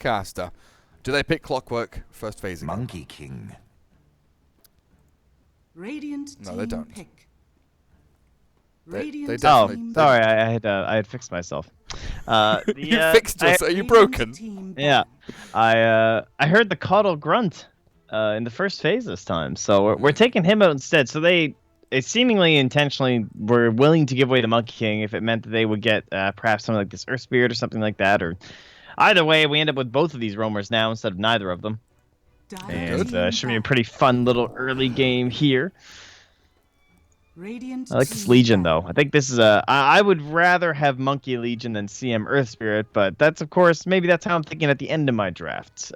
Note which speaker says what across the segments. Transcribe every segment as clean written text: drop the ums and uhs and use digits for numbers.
Speaker 1: caster. Do they pick Clockwork first phase again?
Speaker 2: Monkey King.
Speaker 3: Radiant
Speaker 1: No, they don't.
Speaker 3: Pick.
Speaker 1: They
Speaker 3: Radiant
Speaker 1: definitely-
Speaker 3: team
Speaker 4: Sorry, I had fixed myself.
Speaker 1: You fixed yourself. Are you broken?
Speaker 3: team
Speaker 4: Yeah, I heard the Coddle grunt in the first phase this time, so we're taking him out instead. So they seemingly intentionally were willing to give away the Monkey King if it meant that they would get perhaps something like this Earth Spirit or something like that. Or either way, we end up with both of these roamers now instead of neither of them, and should be a pretty fun little early game here.
Speaker 3: Radiant
Speaker 4: I like this
Speaker 3: team
Speaker 4: Legion,
Speaker 3: battle.
Speaker 4: though. I think this is I would rather have Monkey Legion than CM Earth Spirit, but that's, of course, maybe that's how I'm thinking at the end of my draft.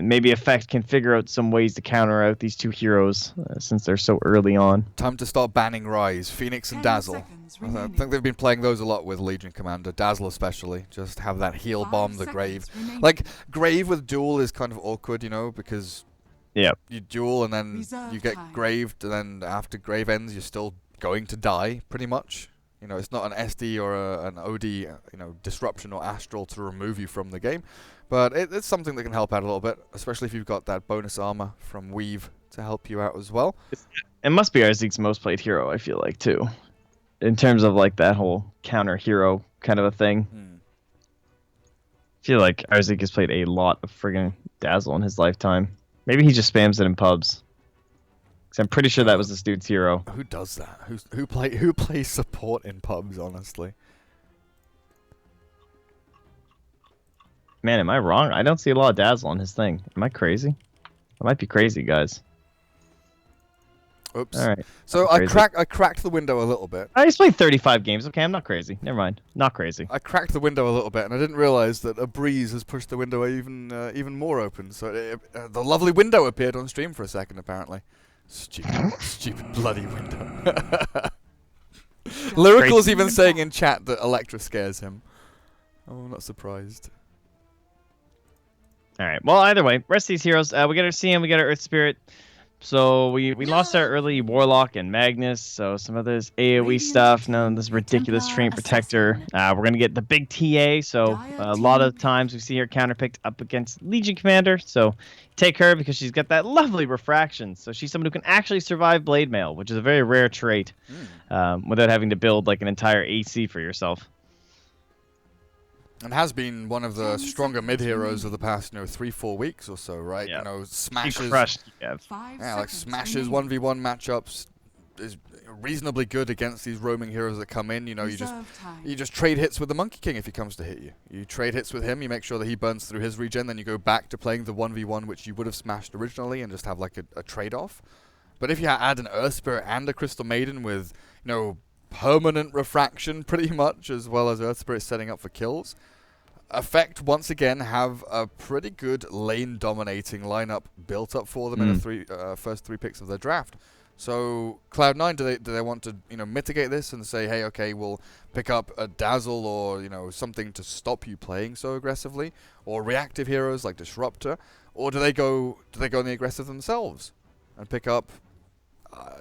Speaker 4: Maybe Effect can figure out some ways to counter out these two heroes since they're so early on.
Speaker 1: Time to start banning Rise, Phoenix and
Speaker 3: 10
Speaker 1: Dazzle.
Speaker 3: seconds
Speaker 1: I
Speaker 3: remaining.
Speaker 1: think they've been playing those a lot with Legion Commander, Dazzle especially. Just have that heal
Speaker 3: 5
Speaker 1: bomb, the
Speaker 3: seconds
Speaker 1: Grave.
Speaker 3: remaining.
Speaker 1: Like, Grave with Duel is kind of awkward, you know, because
Speaker 4: Yep.
Speaker 1: you duel and then
Speaker 3: Reserve
Speaker 1: you get
Speaker 3: time.
Speaker 1: Graved, and then after Grave ends, you're still going to die, pretty much. You know, it's not an SD or an OD, you know, disruption or astral to remove you from the game. But it's something that can help out a little bit, especially if you've got that bonus armor from Weave to help you out as well.
Speaker 4: It must be Arzeek's most played hero, I feel like, too. In terms of, like, that whole counter hero kind of a thing. I feel like Arzeek has played a lot of friggin' Dazzle in his lifetime. Maybe he just spams it in pubs. 'Cause I'm pretty sure that was this dude's hero.
Speaker 1: Who does that? Who plays support in pubs, honestly?
Speaker 4: Man, am I wrong? I don't see a lot of Dazzle on his thing. Am I crazy? I might be crazy, guys.
Speaker 1: Oops.
Speaker 4: All right.
Speaker 1: So
Speaker 4: I'm
Speaker 1: I
Speaker 4: crazy.
Speaker 1: cracked the window a little bit.
Speaker 4: I just played 35 games. Okay, I'm not crazy. Never mind. Not crazy.
Speaker 1: I cracked the window a little bit, and I didn't realize that a breeze has pushed the window even more open. So the lovely window appeared on stream for a second, apparently. Stupid bloody window. Lyrical's even saying in chat that Electra scares him. Oh, I'm not surprised.
Speaker 4: All right. Well, either way, rest of these heroes, we got our CM, we got our Earth Spirit. So we lost our early Warlock and Magnus, so some of this AoE stuff, none of this ridiculous Train Protector. We're going to get the big TA, so a lot of times we see her counterpicked up against Legion Commander, so take her because she's got that lovely refraction. So she's someone who can actually survive Blade Mail, which is a very rare trait, without having to build like an entire AC for yourself.
Speaker 1: And has been one of the stronger mid heroes of the past, 3-4 weeks or so, right?
Speaker 4: Yep.
Speaker 1: You know,
Speaker 4: He
Speaker 1: smashes.
Speaker 4: crushed Kev.
Speaker 3: 5
Speaker 1: Yeah, like
Speaker 3: seconds
Speaker 1: smashes
Speaker 3: remaining.
Speaker 1: 1v1 matchups is reasonably good against these roaming heroes that come in. You know, you
Speaker 3: Reserve time.
Speaker 1: just trade hits with the Monkey King if he comes to hit you. You trade hits with him, you make sure that he burns through his regen, then you go back to playing the 1v1 which you would have smashed originally and just have like a trade-off. But if you add an Earth Spirit and a Crystal Maiden with, permanent refraction pretty much, as well as Earth Spirit setting up for kills, Effect once again have a pretty good lane dominating lineup built up for them in the first three picks of their draft. So Cloud9, do they want to mitigate this and say, hey, okay, we'll pick up a Dazzle or something to stop you playing so aggressively, or reactive heroes like Disruptor, or do they go on the aggressive themselves and pick up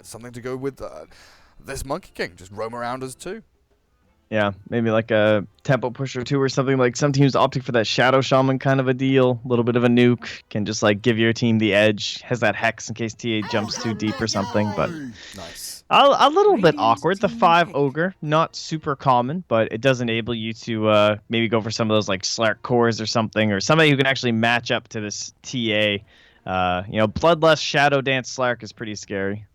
Speaker 1: something to go with this Monkey King, just roam around as two?
Speaker 4: Yeah, maybe like a Tempo Pusher 2 or something. Like some teams opting for that Shadow Shaman kind of a deal. A little bit of a nuke. Can just like give your team the edge. Has that Hex in case TA jumps too deep or something. But
Speaker 1: Nice.
Speaker 4: a little bit
Speaker 3: Radiant
Speaker 4: awkward. The
Speaker 3: team
Speaker 4: 5
Speaker 3: pick.
Speaker 4: Ogre. Not super common, but it does enable you to maybe go for some of those like Slark cores or something. Or somebody who can actually match up to this TA. Bloodlust Shadow Dance Slark is pretty scary.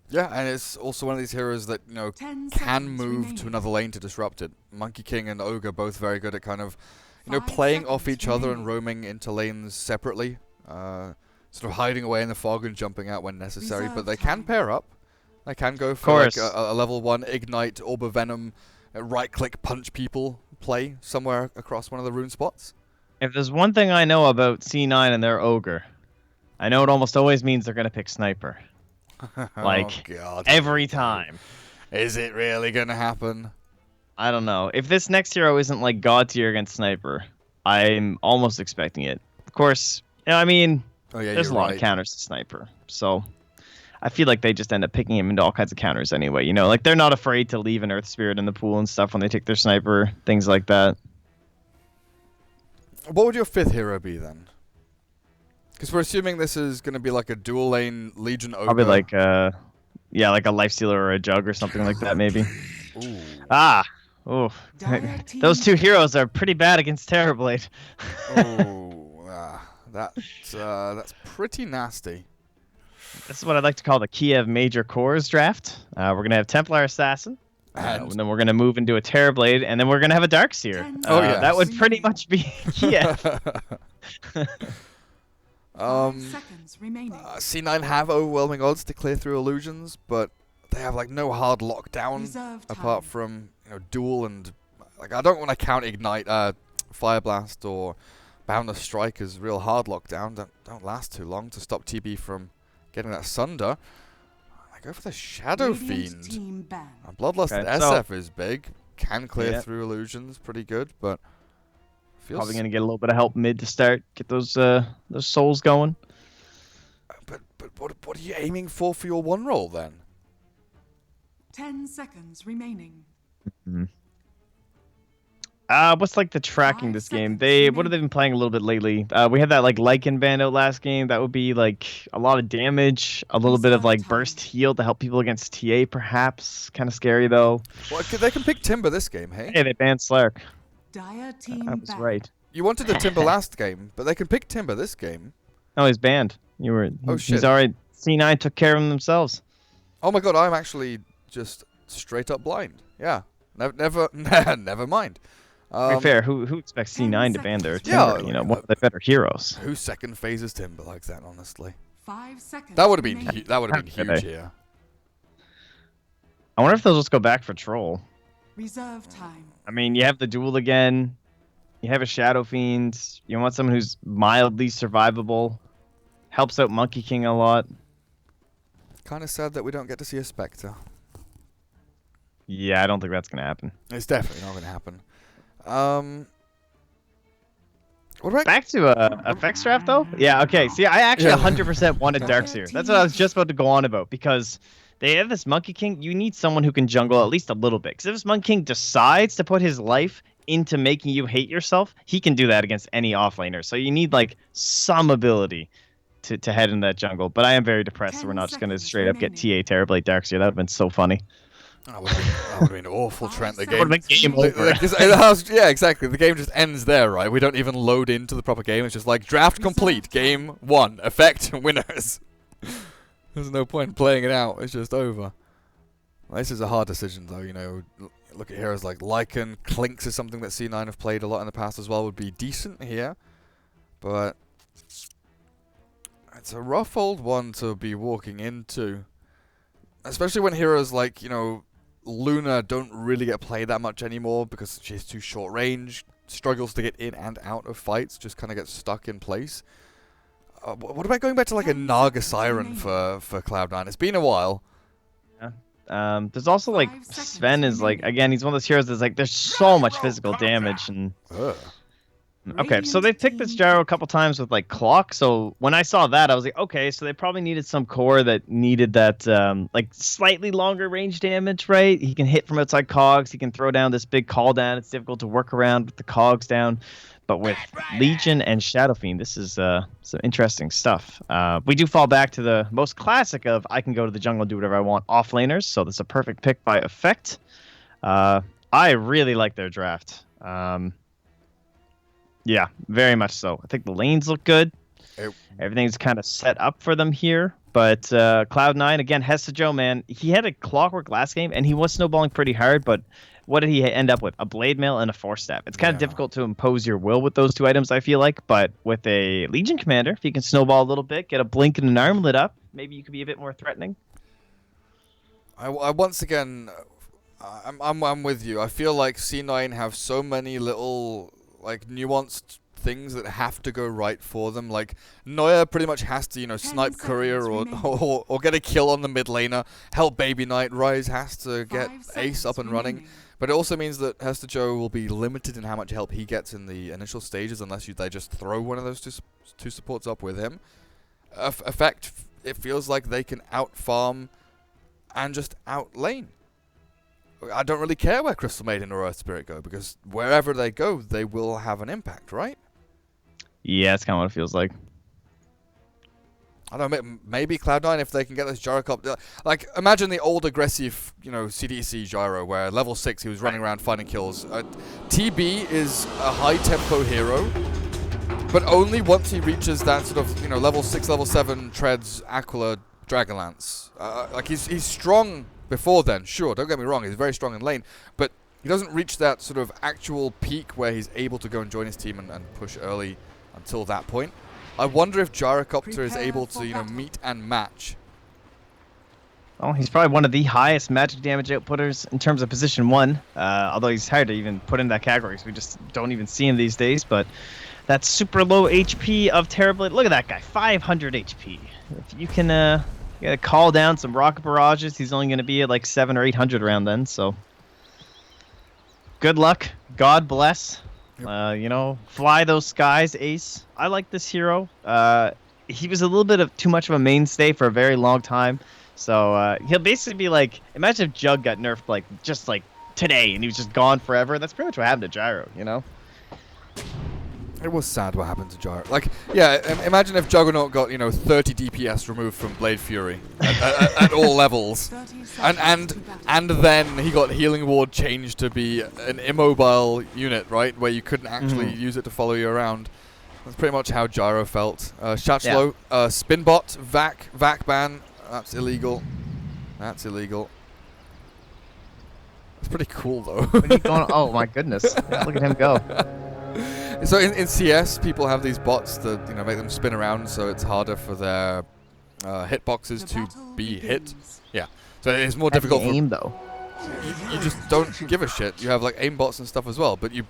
Speaker 1: Yeah, and it's also one of these heroes that,
Speaker 3: 10
Speaker 1: can
Speaker 3: seconds
Speaker 1: move
Speaker 3: remaining.
Speaker 1: to another lane to disrupt it. Monkey King and Ogre both very good at kind of,
Speaker 3: 5
Speaker 1: playing off
Speaker 3: seconds
Speaker 1: each other and
Speaker 3: remaining.
Speaker 1: roaming into lanes separately. Sort of hiding away in the fog and jumping out when necessary. But
Speaker 3: Reserve
Speaker 1: they can
Speaker 3: time.
Speaker 1: pair up. They can go for like
Speaker 4: course.
Speaker 1: a level 1 Ignite, Orb of Venom, right-click punch people play somewhere across one of the rune spots.
Speaker 4: If there's one thing I know about C9 and their Ogre, I know it almost always means they're going to pick Sniper. Like,
Speaker 1: oh, God.
Speaker 4: every time.
Speaker 1: Is it really going to happen?
Speaker 4: I don't know. If this next hero isn't like God tier against Sniper, I'm almost expecting it. Of course,
Speaker 1: Oh, yeah,
Speaker 4: there's a
Speaker 1: you're
Speaker 4: lot
Speaker 1: right.
Speaker 4: of counters to Sniper. So I feel like they just end up picking him into all kinds of counters anyway. Like they're not afraid to leave an Earth Spirit in the pool and stuff when they take their Sniper, things like that.
Speaker 1: What would your 5th hero be then? Because we're assuming this is going to be like a dual lane Legion Ogre.
Speaker 4: Probably like yeah, like a Lifestealer or a Jug or something like that, maybe.
Speaker 1: Ooh.
Speaker 4: Ah, oh, those 2 heroes are pretty bad against Terrorblade.
Speaker 1: Oh, that's pretty nasty.
Speaker 4: This is what I'd like to call the Kiev Major Cores draft. We're gonna have Templar Assassin, and then we're gonna move into a Terrorblade, and then we're gonna have a Darkseer.
Speaker 1: Oh yeah,
Speaker 4: that would pretty much be Kiev.
Speaker 2: Seconds remaining.
Speaker 1: C9 have overwhelming odds to clear through illusions, but they have like no hard lockdown apart from duel and like I don't want to count ignite, fire blast or boundless strike as real hard lockdown. Don't last too long to stop TB from getting that sunder. I go for the Shadow Fiend. Bloodlust SF is big. Can clear through illusions pretty good, but feels
Speaker 4: probably gonna get a little bit of help mid to start, get those souls going.
Speaker 1: But what are you aiming for your 1 roll then?
Speaker 2: 10 seconds remaining.
Speaker 4: What's like the tracking
Speaker 2: 5
Speaker 4: this game?
Speaker 2: seconds
Speaker 4: What have they been playing a little bit lately? We had that like Lycan band out last game. That would be like a lot of damage, a little bit of like burst heal to help people against TA, perhaps. Kind of scary though.
Speaker 1: Well, they can pick Timber this game, hey?
Speaker 4: Hey, they banned Slark.
Speaker 2: Dire team
Speaker 4: That was right.
Speaker 1: You wanted the Timber last game, but they can pick Timber this game.
Speaker 4: Oh, he's banned.
Speaker 1: Oh shit.
Speaker 4: He's alright. C9 took care of them themselves.
Speaker 1: Oh my god, I'm actually just straight up blind. Yeah. Never mind.
Speaker 4: To be fair, who expects C9 to ban their Timber? One of the better heroes.
Speaker 1: Who second phases Timber like that, honestly?
Speaker 2: 5 seconds.
Speaker 1: That would have been huge here.
Speaker 4: I wonder if they'll just go back for Troll.
Speaker 2: Reserve time.
Speaker 4: I mean, you have the duel again. You have a Shadow Fiend. You want someone who's mildly survivable. Helps out Monkey King a lot.
Speaker 1: Kind of sad that we don't get to see a Spectre.
Speaker 4: Yeah, I don't think that's going to happen.
Speaker 1: It's definitely not going to happen. What about
Speaker 4: back to effects draft though? Yeah, okay. See, I actually 100% wanted Darkseer. That's what I was just about to go on about because they have this Monkey King. You need someone who can jungle at least a little bit. Because if this Monkey King decides to put his life into making you hate yourself, he can do that against any offlaner. So you need like some ability to head in that jungle. But I am very depressed. So we're not just going to straight up get TA Terrorblade Darkseer. That would have been so funny.
Speaker 1: That would have been awful, Trent. The game
Speaker 4: would have been game over.
Speaker 1: Yeah, exactly. The game just ends there, right? We don't even load into the proper game. It's just like draft complete, game 1, effect, winners. There's no point playing it out. It's just over. Well, this is a hard decision, though. Look at heroes like Lycan. Clinks is something that C9 have played a lot in the past as well. Would be decent here, but it's a rough old one to be walking into, especially when heroes like Luna don't really get played that much anymore because she's too short range, struggles to get in and out of fights, just kind of gets stuck in place. What about going back to like a Naga Siren for Cloud9? It's been a while.
Speaker 4: Yeah. There's also like Sven is like, again, he's one of those heroes that's like there's so much physical damage and okay, so they picked this gyro a couple times with like clock. So when I saw that, I was like, okay, so they probably needed some core that needed that like slightly longer range damage, right? He can hit from outside cogs. He can throw down this big call down. It's difficult to work around with the cogs down. But with Legion and Shadow Fiend, this is some interesting stuff. We do fall back to the most classic of I can go to the jungle and do whatever I want offlaners. So this is a perfect pick by effect. I really like their draft. Yeah, very much so. I think the lanes look good. Everything's kind of set up for them here. But Cloud9, again, Hesta man, he had a clockwork last game, and he was snowballing pretty hard, but what did he end up with? A blade mail and a force staff. It's kind of difficult to impose your will with those 2 items, I feel like, but with a Legion commander, if you can snowball a little bit, get a blink and an armlet up, maybe you could be a bit more threatening.
Speaker 1: I once again, I'm with you. I feel like C9 have so many little like nuanced things that have to go right for them. Like Neuer pretty much has to, snipe courier or get a kill on the mid laner, help Baby Knight. Rise has to get Ace up and running. But it also means that Hester Joe will be limited in how much help he gets in the initial stages unless they just throw one of those two supports up with him. Effect, it feels like they can out-farm and just out-lane. I don't really care where Crystal Maiden or Earth Spirit go because wherever they go, they will have an impact, right?
Speaker 4: Yeah, that's kind of what it feels like.
Speaker 1: I don't know, maybe Cloud9 if they can get this gyrocopter. Like, imagine the old aggressive, you know, CDC gyro where level 6 he was running around finding kills. TB is a high tempo hero, but only once he reaches that sort of, you know, level 6, level 7 treads Aquila Dragonlance. Like he's strong before then, sure, don't get me wrong, he's very strong in lane, but he doesn't reach that sort of actual peak where he's able to go and join his team and push early until that point. I wonder if Gyrocopter is able to, you know, meet and match.
Speaker 4: Oh, he's probably one of the highest magic damage outputters in terms of position 1. Although he's hard to even put in that category, so we just don't even see him these days. But that super low HP of Terrorblade. Look at that guy, 500 HP. If you can call down some rocket barrages, he's only going to be at like 700 or 800 around then. So good luck. God bless. You know, fly those skies, Ace. I like this hero. He was a little bit of too much of a mainstay for a very long time. So he'll basically be like, imagine if Jug got nerfed like just like today and he was just gone forever. That's pretty much what happened to Gyro, you know?
Speaker 1: It was sad what happened to Gyro. Like, yeah, imagine if Juggernaut got, you know, 30 DPS removed from Blade Fury at all levels. And then he got Healing Ward changed to be an immobile unit, right? Where you couldn't actually use it to follow you around. That's pretty much how Gyro felt. Shachlo, Spinbot, Vac ban. That's illegal. That's illegal. It's pretty cool, though.
Speaker 4: Oh, my goodness. Look at him go.
Speaker 1: So in CS, people have these bots that, you know, make them spin around, so it's harder for their hitboxes to be hit. Yeah, so it's more difficult.
Speaker 4: Aim though.
Speaker 1: You just don't give a shit. You have like aim bots and stuff as well, but you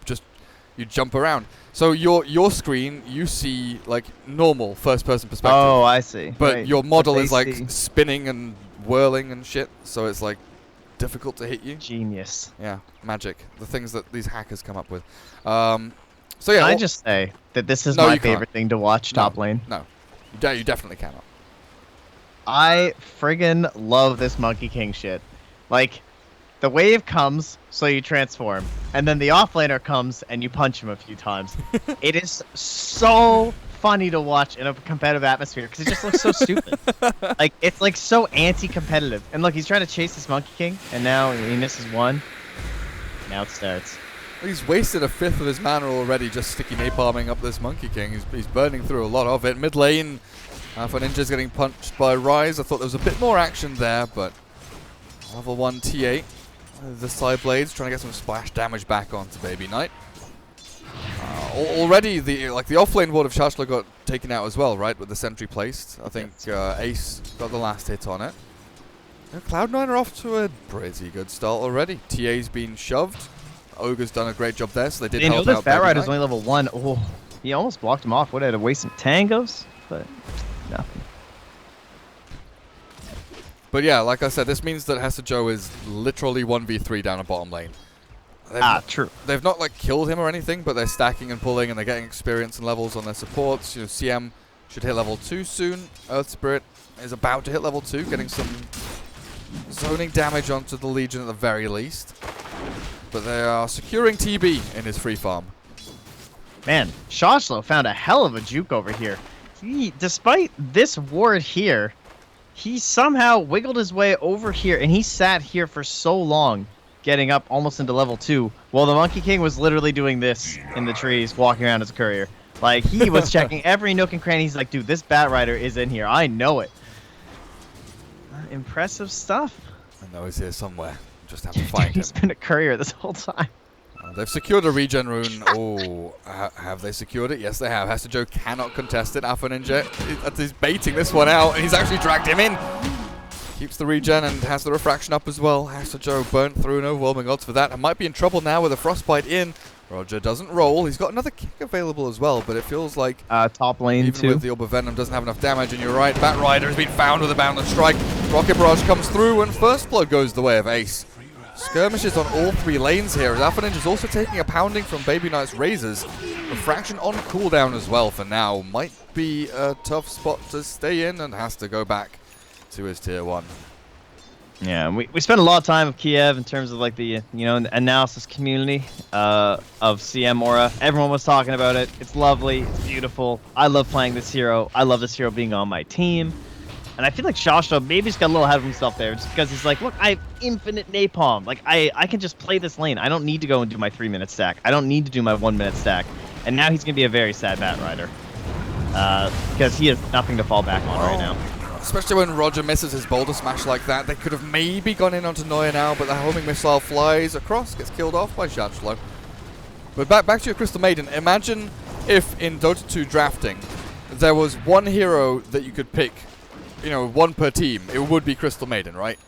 Speaker 1: jump around. So your screen, you see like normal first-person perspective.
Speaker 4: Oh, I see.
Speaker 1: But
Speaker 4: right.
Speaker 1: your model is like spinning and whirling and shit, so it's like difficult to hit you.
Speaker 4: Genius.
Speaker 1: Yeah, magic. The things that these hackers come up with. So yeah,
Speaker 4: I just say that this is my favorite thing to watch top lane.
Speaker 1: No, you definitely cannot.
Speaker 4: I friggin' love this Monkey King shit. Like, the wave comes, so you transform, and then the offlaner comes and you punch him a few times. It is so funny to watch in a competitive atmosphere because it just looks so stupid. Like, it's like so anti-competitive. And look, he's trying to chase this Monkey King, and now he misses one. Now it starts.
Speaker 1: He's wasted a fifth of his mana already just sticky napalming up this Monkey King. He's burning through a lot of it. Mid lane, Alpha Ninja's getting punched by Ryze. I thought there was a bit more action there, but level 1 T8. The side blades trying to get some splash damage back onto Baby Knight. Already the offlane ward of Shashla got taken out as well, right? With the sentry placed. I think Ace got the last hit on it. Cloud9 are off to a pretty good start already. TA's been shoved. Ogre's done a great job there, so they did help out.
Speaker 4: Bat Rider's only level 1. Oh, he almost blocked him off. Would have had to waste some tangos, but nothing.
Speaker 1: But yeah, like I said, this means that Hester Joe is literally 1v3 down a bottom lane.
Speaker 4: True.
Speaker 1: They've not like killed him or anything, but they're stacking and pulling, and they're getting experience and levels on their supports. You know, CM should hit level 2 soon. Earth Spirit is about to hit level 2, getting some zoning damage onto the Legion at the very least. But they are securing TB in his free farm.
Speaker 4: Man, Shoshlo found a hell of a juke over here. Despite this ward here, he somehow wiggled his way over here, and he sat here for so long, getting up almost into level 2, while the Monkey King was literally doing this in the trees, walking around as a courier. Like, he was checking every nook and cranny. He's like, dude, this Bat Rider is in here. I know it. Impressive stuff.
Speaker 1: I know he's here somewhere. Just have to find him.
Speaker 4: He's been a courier this whole time.
Speaker 1: They've secured a regen rune. Oh, have they secured it? Yes, they have. Hester Joe cannot contest it. Alpha Ninja is baiting this one out, and he's actually dragged him in. Keeps the regen and has the refraction up as well. Hester Joe burnt through, no overwhelming odds for that. And might be in trouble now with a frostbite in. Roger doesn't roll. He's got another kick available as well, but it feels like
Speaker 4: top lane
Speaker 1: even with the Orb of Venom doesn't have enough damage. And you're right, Bat Rider has been found with a boundless strike. Rocket Barrage comes through, and First Blood goes the way of Ace. Skirmishes on all 3 lanes here, as Alpha Ninja's also taking a pounding from Baby Knight's Razors. Refraction on cooldown as well for now. Might be a tough spot to stay in, and has to go back to his tier 1.
Speaker 4: Yeah, we spent a lot of time with Kiev in terms of like the analysis community of CM Aura. Everyone was talking about it. It's lovely. It's beautiful. I love playing this hero. I love this hero being on my team. And I feel like Shasha maybe just got a little ahead of himself there, just because he's like, look, I have infinite napalm. Like I can just play this lane. I don't need to go and do my 3-minute stack. I don't need to do my 1-minute stack. And now he's gonna be a very sad Bat Rider because he has nothing to fall back on right now.
Speaker 1: Especially when Roger misses his boulder smash like that. They could have maybe gone in onto Neuer now, but the homing missile flies across, gets killed off by Shachlo. But back to your Crystal Maiden. Imagine if in Dota 2 drafting, there was one hero that you could pick, one per team. It would be Crystal Maiden, right?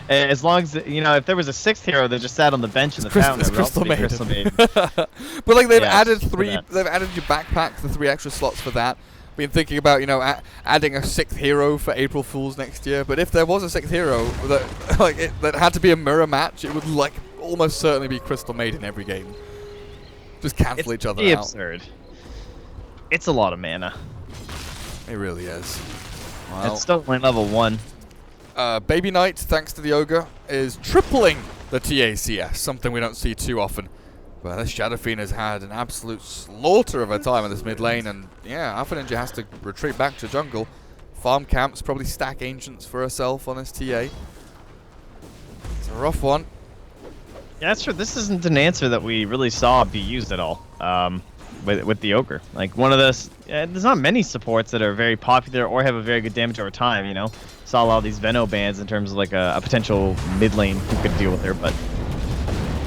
Speaker 4: As long as, if there was a 6th hero that just sat on the bench in the fountain, it would also be Crystal Maiden.
Speaker 1: But like they've added they've added your backpack, the 3 extra slots for that. Been thinking about adding a 6th hero for April Fools next year, but if there was a 6th hero that had to be a mirror match, it would almost certainly be Crystal Maiden every game. Just cancel each other out.
Speaker 4: It's absurd. It's a lot of mana.
Speaker 1: It really is. Well,
Speaker 4: it's still only level 1.
Speaker 1: Baby Knight, thanks to the Ogre, is tripling the TACS, something we don't see too often. But this Shadow Fiend has had an absolute slaughter of her time in this mid lane, and yeah, Alpha Ninja has to retreat back to jungle. Farm camps, probably stack Ancients for herself on this TA. It's a rough one.
Speaker 4: Yeah, that's true. This isn't an answer that we really saw be used at all with the Ogre. Like, one of those, there's not many supports that are very popular or have a very good damage over time, Saw a lot of these Veno bans in terms of like a potential mid lane who could deal with her, but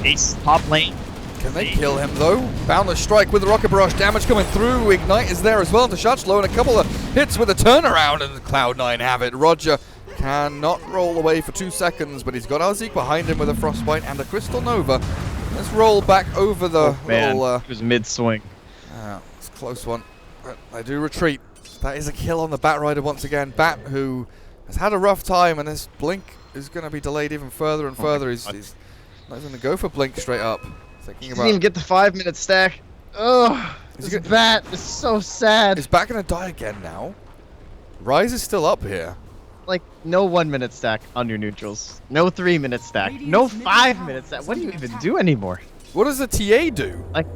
Speaker 4: Ace top lane.
Speaker 1: Can they kill him though? Boundless Strike with the Rocket Barrage, damage coming through. Ignite is there as well to Shachlo, and a couple of hits with a turnaround, and Cloud9 have it. Roger cannot roll away for 2 seconds, but he's got Arzik behind him with a Frostbite and a Crystal Nova. Let's roll back over the little...
Speaker 4: It was mid-swing.
Speaker 1: It's a close one. But they do retreat. That is a kill on the Bat Rider once again. Bat, who has had a rough time, and this Blink is going to be delayed even further and further. He's not going to go for Blink straight up. Thinking about...
Speaker 4: Didn't even get the 5-minute stack. Oh, this Bat is so sad.
Speaker 1: Is Bat going to die again now? Rise is still up here.
Speaker 4: Like, no 1-minute stack on your neutrals. No 3-minute stack. No 5-minute stack. What do you even do anymore?
Speaker 1: What does the TA do? Like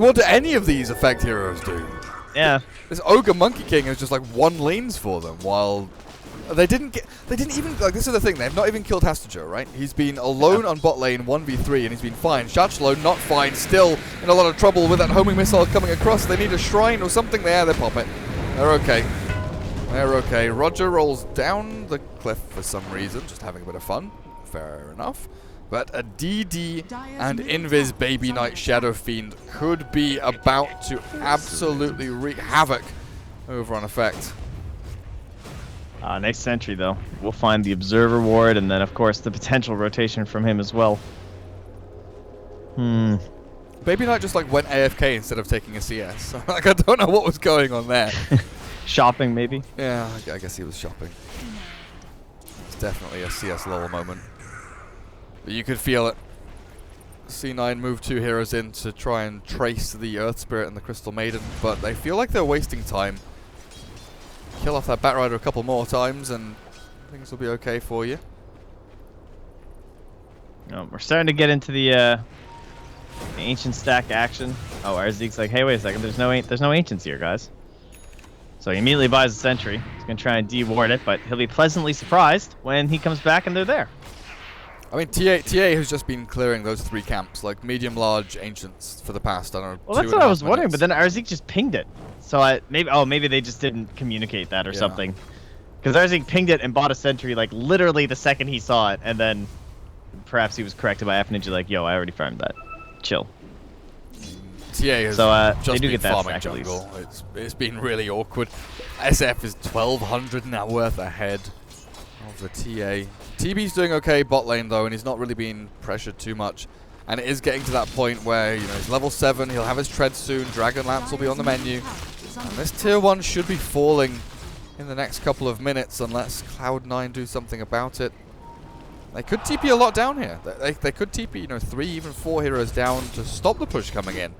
Speaker 1: what do any of these effect heroes do?
Speaker 4: Yeah.
Speaker 1: This Ogre Monkey King is just like 1 lanes for them, while they didn't even, like, this is the thing, they've not even killed Hastager, right? He's been alone on bot lane 1v3 and he's been fine. Shachlo not fine, still in a lot of trouble with that homing missile coming across. They need a shrine or something there, they pop it. They're okay. They're okay. Roger rolls down the cliff for some reason, just having a bit of fun. Fair enough. But a DD and Invis Baby Knight Shadow Fiend could be about to absolutely wreak havoc over on effect.
Speaker 4: Next sentry, though. We'll find the Observer Ward, and then, of course, the potential rotation from him as well.
Speaker 1: Baby Knight just, like, went AFK instead of taking a CS. Like, I don't know what was going on there.
Speaker 4: Shopping, maybe?
Speaker 1: Yeah, I guess he was shopping. It's definitely a CS lol moment. But you could feel it. C9 moved 2 heroes in to try and trace the Earth Spirit and the Crystal Maiden, but they feel like they're wasting time. Kill off that Bat Rider a couple more times and things will be okay for you.
Speaker 4: We're starting to get into the ancient stack action. Oh, Arzik's like, hey, wait a second, there's no ancients here, guys. So he immediately buys a sentry. He's going to try and de-ward it, but he'll be pleasantly surprised when he comes back and they're there.
Speaker 1: I mean, TA has just been clearing those 3 camps, like medium-large ancients for the past, I don't know,
Speaker 4: well, that's what I was wondering, but then Arzik just pinged it. So maybe they just didn't communicate that or something. Because Arzik pinged it and bought a sentry, like, literally the second he saw it, and then perhaps he was corrected by F Ninja, like, yo, I already farmed that. Chill.
Speaker 1: TA has just been farming jungle. It's been really awkward. SF is 1,200 net worth ahead of the TA. TB's doing okay bot lane though, and he's not really being pressured too much. And it is getting to that point where, he's level 7, he'll have his tread soon, Dragon Lance will be on the menu. And this tier 1 should be falling in the next couple of minutes unless Cloud9 do something about it. They could TP a lot down here. They could TP, 3, even 4 heroes down to stop the push coming in.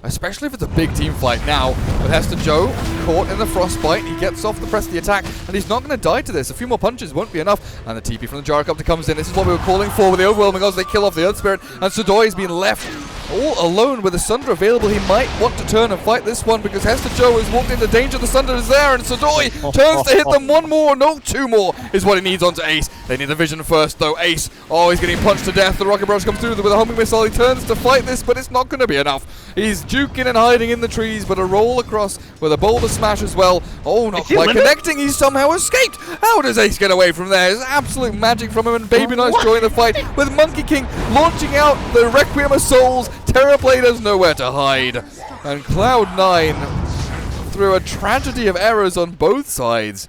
Speaker 1: especially if it's a big team fight now. With Hester Joe caught in the frostbite, he gets off the press of the attack, and he's not going to die to this. A few more punches won't be enough, and the TP from the Gyrocopter comes in. This is what we were calling for with the overwhelming odds. They kill off the Earth Spirit, and Sudoi being left all alone with the Sunder available. He might want to turn and fight this one because Hester Joe has walked into danger. The Sunder is there, and Sudoi turns to hit them. One more, no, two more is what he needs onto Ace. They need the vision first, though. Ace, oh, he's getting punched to death. The Rocket Barrage comes through with a homing missile. He turns to fight this, but it's not going to be enough. He's juking and hiding in the trees, but a roll across with a boulder smash as well. Oh, not quite connecting. He somehow escaped. How does Ace get away from there? It's absolute magic from him, and Baby Nice joining the fight with Monkey King launching out the Requiem of Souls. Terrorblade has nowhere to hide. And Cloud9, through a tragedy of errors on both sides,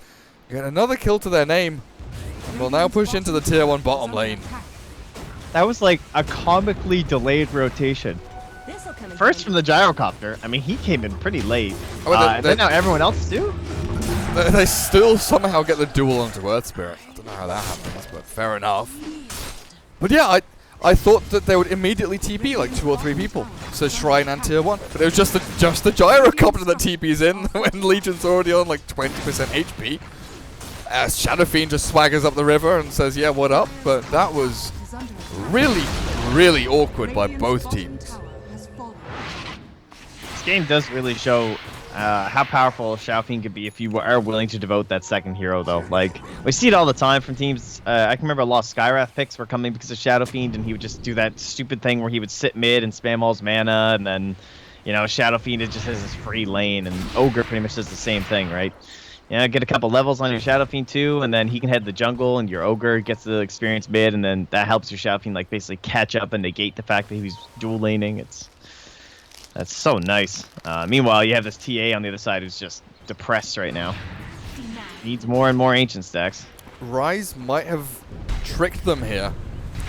Speaker 1: get another kill to their name. And will now push into the tier 1 bottom lane.
Speaker 4: That was like a comically delayed rotation. First from the Gyrocopter. I mean, he came in pretty late.
Speaker 1: Oh,
Speaker 4: and then now everyone else too?
Speaker 1: They still somehow get the duel onto Earth Spirit. I don't know how that happens, but fair enough. But yeah, I thought that they would immediately TP like 2 or 3 people. So Shrine and Tier 1. But it was just the Gyrocopter that TP's in when Legion's already on like 20% HP. As Shadow Fiend just swaggers up the river and says, yeah, what up? But that was really, really awkward by both teams.
Speaker 4: This game does really show how powerful Shadow Fiend could be if you are willing to devote that second hero, though. Like, we see it all the time from teams. I can remember a lot of Skywrath picks were coming because of Shadow Fiend, and he would just do that stupid thing where he would sit mid and spam all his mana, and then, you know, Shadow Fiend just has his free lane, and Ogre pretty much does the same thing, right? You know, get a couple levels on your Shadow Fiend too, and then he can head the jungle, and your Ogre gets the experience mid, and then that helps your Shadow Fiend like basically catch up and negate the fact that he's dual laning. That's so nice. Meanwhile, you have this TA on the other side who's just depressed right now. Needs more and more ancient stacks.
Speaker 1: Ryze might have tricked them here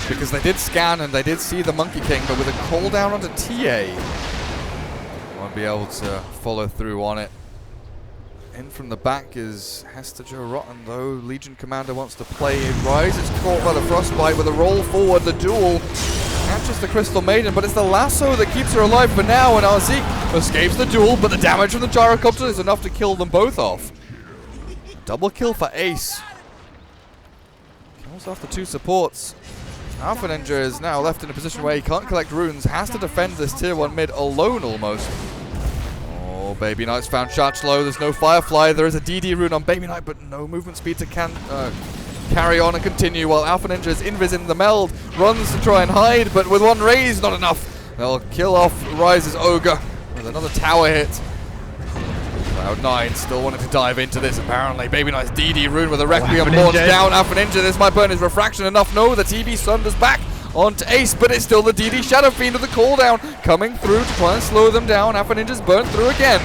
Speaker 1: because they did scan and they did see the Monkey King, but with a call down onto TA, won't be able to follow through on it. In from the back is Hester Joe Rotten, though. Legion Commander wants to play. Ryze is caught by the Frostbite with a roll forward. The duel catches the Crystal Maiden, but it's the lasso that keeps her alive for now, and Arzik escapes the duel, but the damage from the Gyrocopter is enough to kill them both off. Double kill for Ace. Kills off the 2 supports. Alpha Ninja is now left in a position where he can't collect runes, has to defend this tier 1 mid alone almost. Oh, Baby Knight's found Shatch low. There's no Firefly. There is a DD rune on Baby Knight, but no movement speed to carry on and continue, while Alpha Ninja is invis in the meld, runs to try and hide, but with one raise, not enough. They'll kill off Ryze's Ogre with another tower hit. Cloud9 still wanting to dive into this, apparently. Baby Knight's DD rune with a Requiem launched down. Alpha Ninja, this might burn his refraction enough. No, the TB Sunder's back onto Ace, but it's still the DD Shadow Fiend with the cooldown coming through to try and slow them down. Alpha Ninja's burnt through again,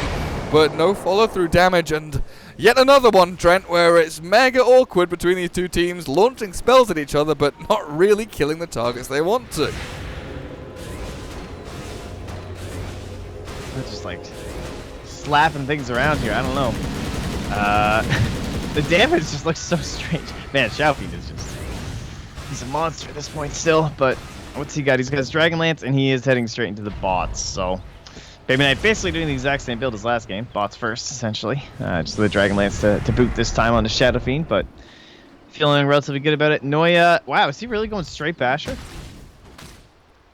Speaker 1: but no follow-through damage, and yet another one, Trent, where it's mega awkward between these two teams, launching spells at each other, but not really killing the targets they want to.
Speaker 4: They're just like slapping things around here. I don't know. The damage just looks so strange. Man, Shadow Fiend is just... he's a monster at this point still, but what's he got? He's got his Dragonlance, and he is heading straight into the bots, so... Baby Knight basically doing the exact same build as last game. Bots first, essentially. Just with the Dragonlance to boot this time on the Shadow Fiend, but feeling relatively good about it. Noya, wow, is he really going straight Basher?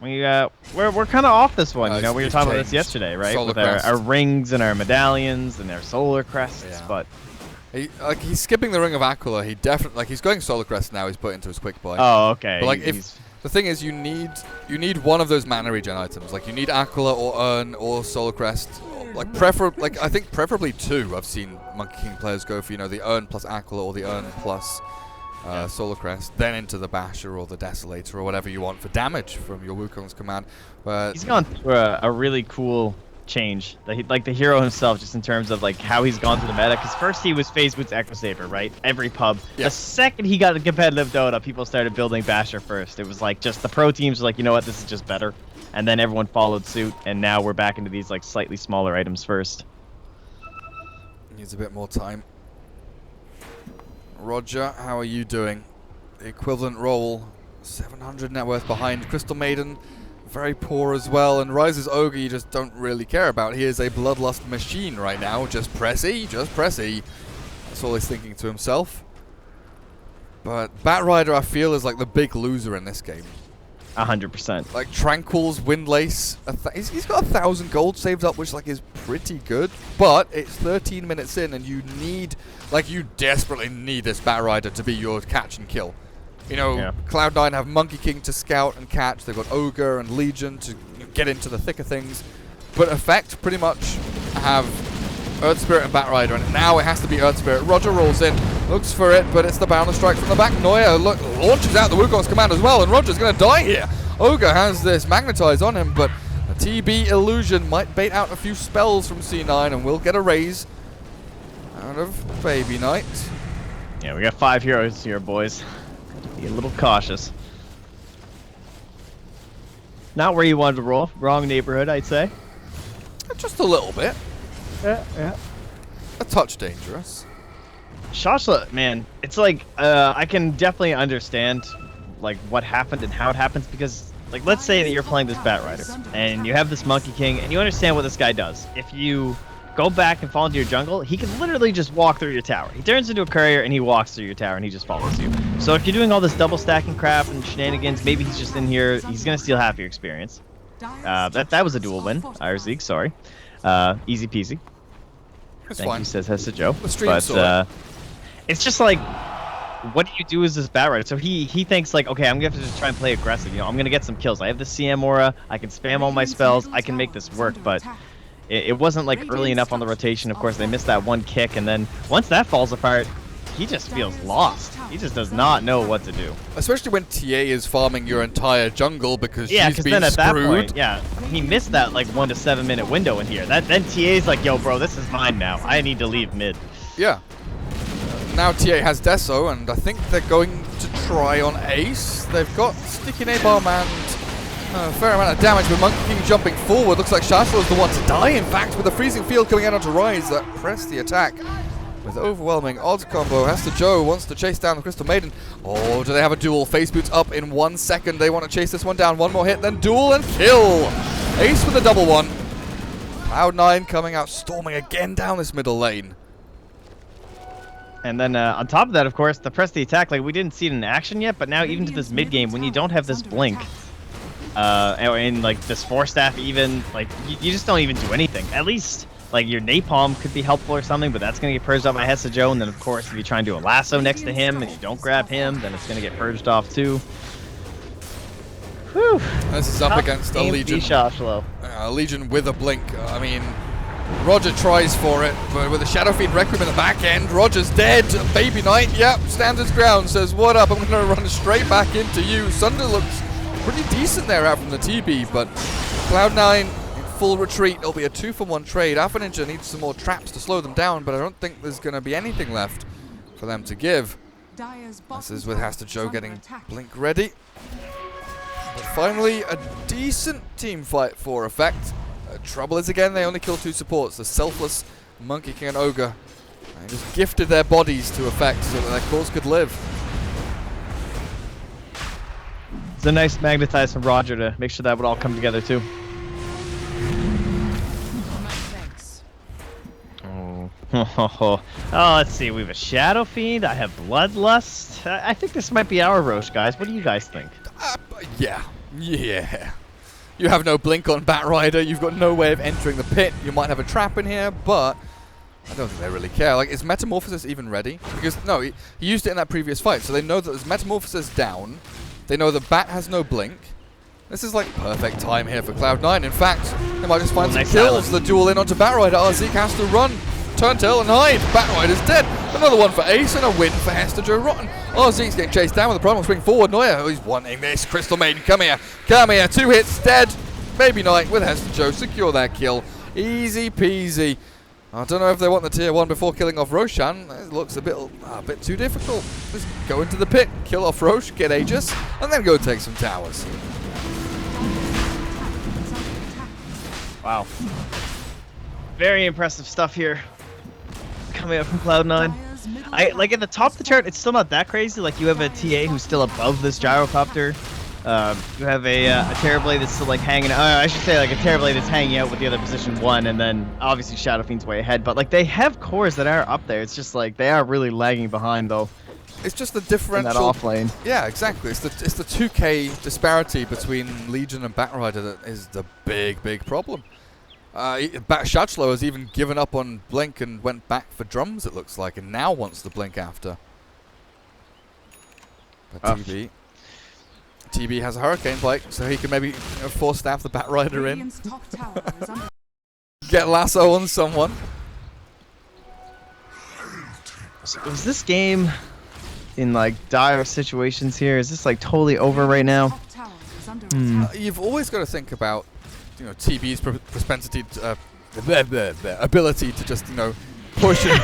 Speaker 4: We're kind of off this one. You know, we were talking about this yesterday, right? With our rings and our medallions and our solar crests, yeah. But
Speaker 1: he's skipping the Ring of Aquila. He definitely he's going solar crest now. He's put into his quick buy.
Speaker 4: Oh, okay.
Speaker 1: But the thing is, you need one of those mana regen items. Like you need Aquila or Urn or Solar Crest. I think preferably 2. I've seen Monkey King players go for, you know, the Urn plus Aquila or the Urn plus Solar Crest, then into the Basher or the Desolator or whatever you want for damage from your Wukong's command. But
Speaker 4: he's gone through a really cool change, like the hero himself, just in terms of like how he's gone through the meta. Because first he was phased with Echo Saber, right? Every pub. Yeah. The second he got a competitive Dota, people started building Basher first. It was like just the pro teams were like, you know what, this is just better. And then everyone followed suit, and now we're back into these like slightly smaller items first.
Speaker 1: Needs a bit more time. Roger, how are you doing? The equivalent role, 700 net worth behind Crystal Maiden. very poor as well. And Rise's Ogre you just don't really care about. He is a bloodlust machine right now. Just press E, just press E. That's all he's thinking to himself. But Batrider, I feel, is like the big loser in this game.
Speaker 4: 100%.
Speaker 1: Like Tranquil's Windlace, he's got 1,000 gold saved up, which like is pretty good. But it's 13 minutes in, and you need, like, you desperately need this Batrider to be your catch and kill. You know, Cloud9 have Monkey King to scout and catch. They've got Ogre and Legion to get into the thick of things. But Effect pretty much have Earth Spirit and Batrider, and now it has to be Earth Spirit. Roger rolls in, looks for it, but it's the Boundless Strike from the back. Neuer launches out the Wukong's command as well, and Roger's going to die here. Ogre has this Magnetize on him, but a TB Illusion might bait out a few spells from C9, and we'll get a raise out of Baby Knight.
Speaker 4: Yeah, we got 5 heroes here, boys. Gotta be a little cautious. Not where you wanted to roll. Wrong neighborhood, I'd say.
Speaker 1: Just a little bit.
Speaker 4: Yeah.
Speaker 1: A touch dangerous.
Speaker 4: Shashla, man, it's like I can definitely understand like what happened and how it happens, because like let's say that you're playing this Batrider and you have this Monkey King and you understand what this guy does. If you go back and fall into your jungle, he can literally just walk through your tower. He turns into a courier and he walks through your tower and he just follows you. So if you're doing all this double stacking crap and shenanigans, maybe he's just in here, he's gonna steal half your experience. That was a dual win. Irzeek, sorry. Easy peasy.
Speaker 1: It's
Speaker 4: Thank
Speaker 1: fine.
Speaker 4: you, says Hessa Joe.
Speaker 1: The stream
Speaker 4: But
Speaker 1: saw it.
Speaker 4: it's just like, what do you do as this Batrider? So he thinks like, okay, I'm gonna have to just try and play aggressive. You know, I'm gonna get some kills. I have the CM aura. I can spam all my spells. I can make this work. But it wasn't like early enough on the rotation. Of course, they missed that one kick, and then once that falls apart, he just feels lost. He just does not know what to do.
Speaker 1: Especially when TA is farming your entire jungle because
Speaker 4: Yeah,
Speaker 1: she's
Speaker 4: because
Speaker 1: been
Speaker 4: then at that
Speaker 1: screwed.
Speaker 4: point, yeah, he missed that like 1 to 7 minute window in here. Then TA's like, yo, bro, this is mine now. I need to leave mid.
Speaker 1: Yeah. Now TA has Deso, and I think they're going to try on Ace. They've got Sticky Napalm and a fair amount of damage, with Monkey King jumping forward. Looks like Shashla is the one to die, in fact, with the freezing field coming out onto Rise that pressed the attack. With overwhelming odds combo, Hester Joe wants to chase down the Crystal Maiden. Oh, do they have a duel? Face boots up in 1 second. They want to chase this one down. One more hit, then duel and kill. Ace with a double one. Cloud9 coming out, storming again down this middle lane.
Speaker 4: And then on top of that, of course, the press the attack, like we didn't see it in action yet, but now even to this mid game, when you don't have this blink, and like this Force Staff even, like you just don't even do anything. At least like your Napalm could be helpful or something, but that's going to get purged off by Hessa Joe, and then of course if you try and do a lasso next to him and you don't grab him, then it's going to get purged off too. Whew.
Speaker 1: This is up against a Legion. A Legion with a blink. I mean, Roger tries for it, but with a Shadow Fiend Requiem in the back end, Roger's dead. Baby Knight, yep, stands his ground, says, what up, I'm going to run straight back into you. Sunder looks pretty decent there out from the TB, but Cloud9 in full retreat. It'll be a 2-for-1 trade. Alpha Ninja needs some more traps to slow them down, but I don't think there's going to be anything left for them to give. This is with Hester Joe getting Blink ready. But finally, a decent team fight for Effect. Trouble is, again, they only kill 2 supports, the Selfless Monkey King and Ogre. They just gifted their bodies to Effect so that their cause could live.
Speaker 4: It's a nice magnetize from Roger to make sure that would all come together too. Oh, let's see. We have a Shadow Fiend. I have Bloodlust. I think this might be our Roche, guys. What do you guys think?
Speaker 1: Yeah. You have no blink on Batrider. You've got no way of entering the pit. You might have a trap in here, but I don't think they really care. Like, is Metamorphosis even ready? Because, no, he used it in that previous fight, so they know that there's Metamorphosis down. They know that Bat has no blink. This is like perfect time here for Cloud9. In fact, they might just find some kills. The duel in onto Batrider. Arzeek has to run. Turn tail and hide. Batrider's dead. Another one for Ace and a win for Hester Joe Rotten. Arzeek's getting chased down with a primal swing forward. Neuer, he's wanting this. Crystal Maiden, come here. Come here. 2 hits, dead. Baby Knight with Hester Joe secure that kill. Easy peasy. I don't know if they want the tier 1 before killing off Roshan. It looks a bit too difficult. Just go into the pit, kill off Roche, get Aegis, and then go take some towers.
Speaker 4: Wow. Very impressive stuff here coming up from Cloud9. Like at the top of the chart, it's still not that crazy. Like you have a TA who's still above this gyrocopter You have a Terrorblade that's still like hanging. I should say like a Terrorblade that's hanging out with the other position 1, and then obviously Shadow Fiend's way ahead. But like they have cores that are up there. It's just like they are really lagging behind though.
Speaker 1: It's just the differential.
Speaker 4: In that off lane.
Speaker 1: Yeah, exactly. It's the 2K disparity between Legion and Batrider that is the big problem. Shachlo has even given up on Blink and went back for drums, it looks like, and now wants the Blink after. But TB has a Hurricane Blake, so he can maybe force staff the Batrider in. Get lasso on someone.
Speaker 4: So is this game in like dire situations here? Is this like totally over right now?
Speaker 1: You've always got to think about, TB's propensity, ability to just, push it.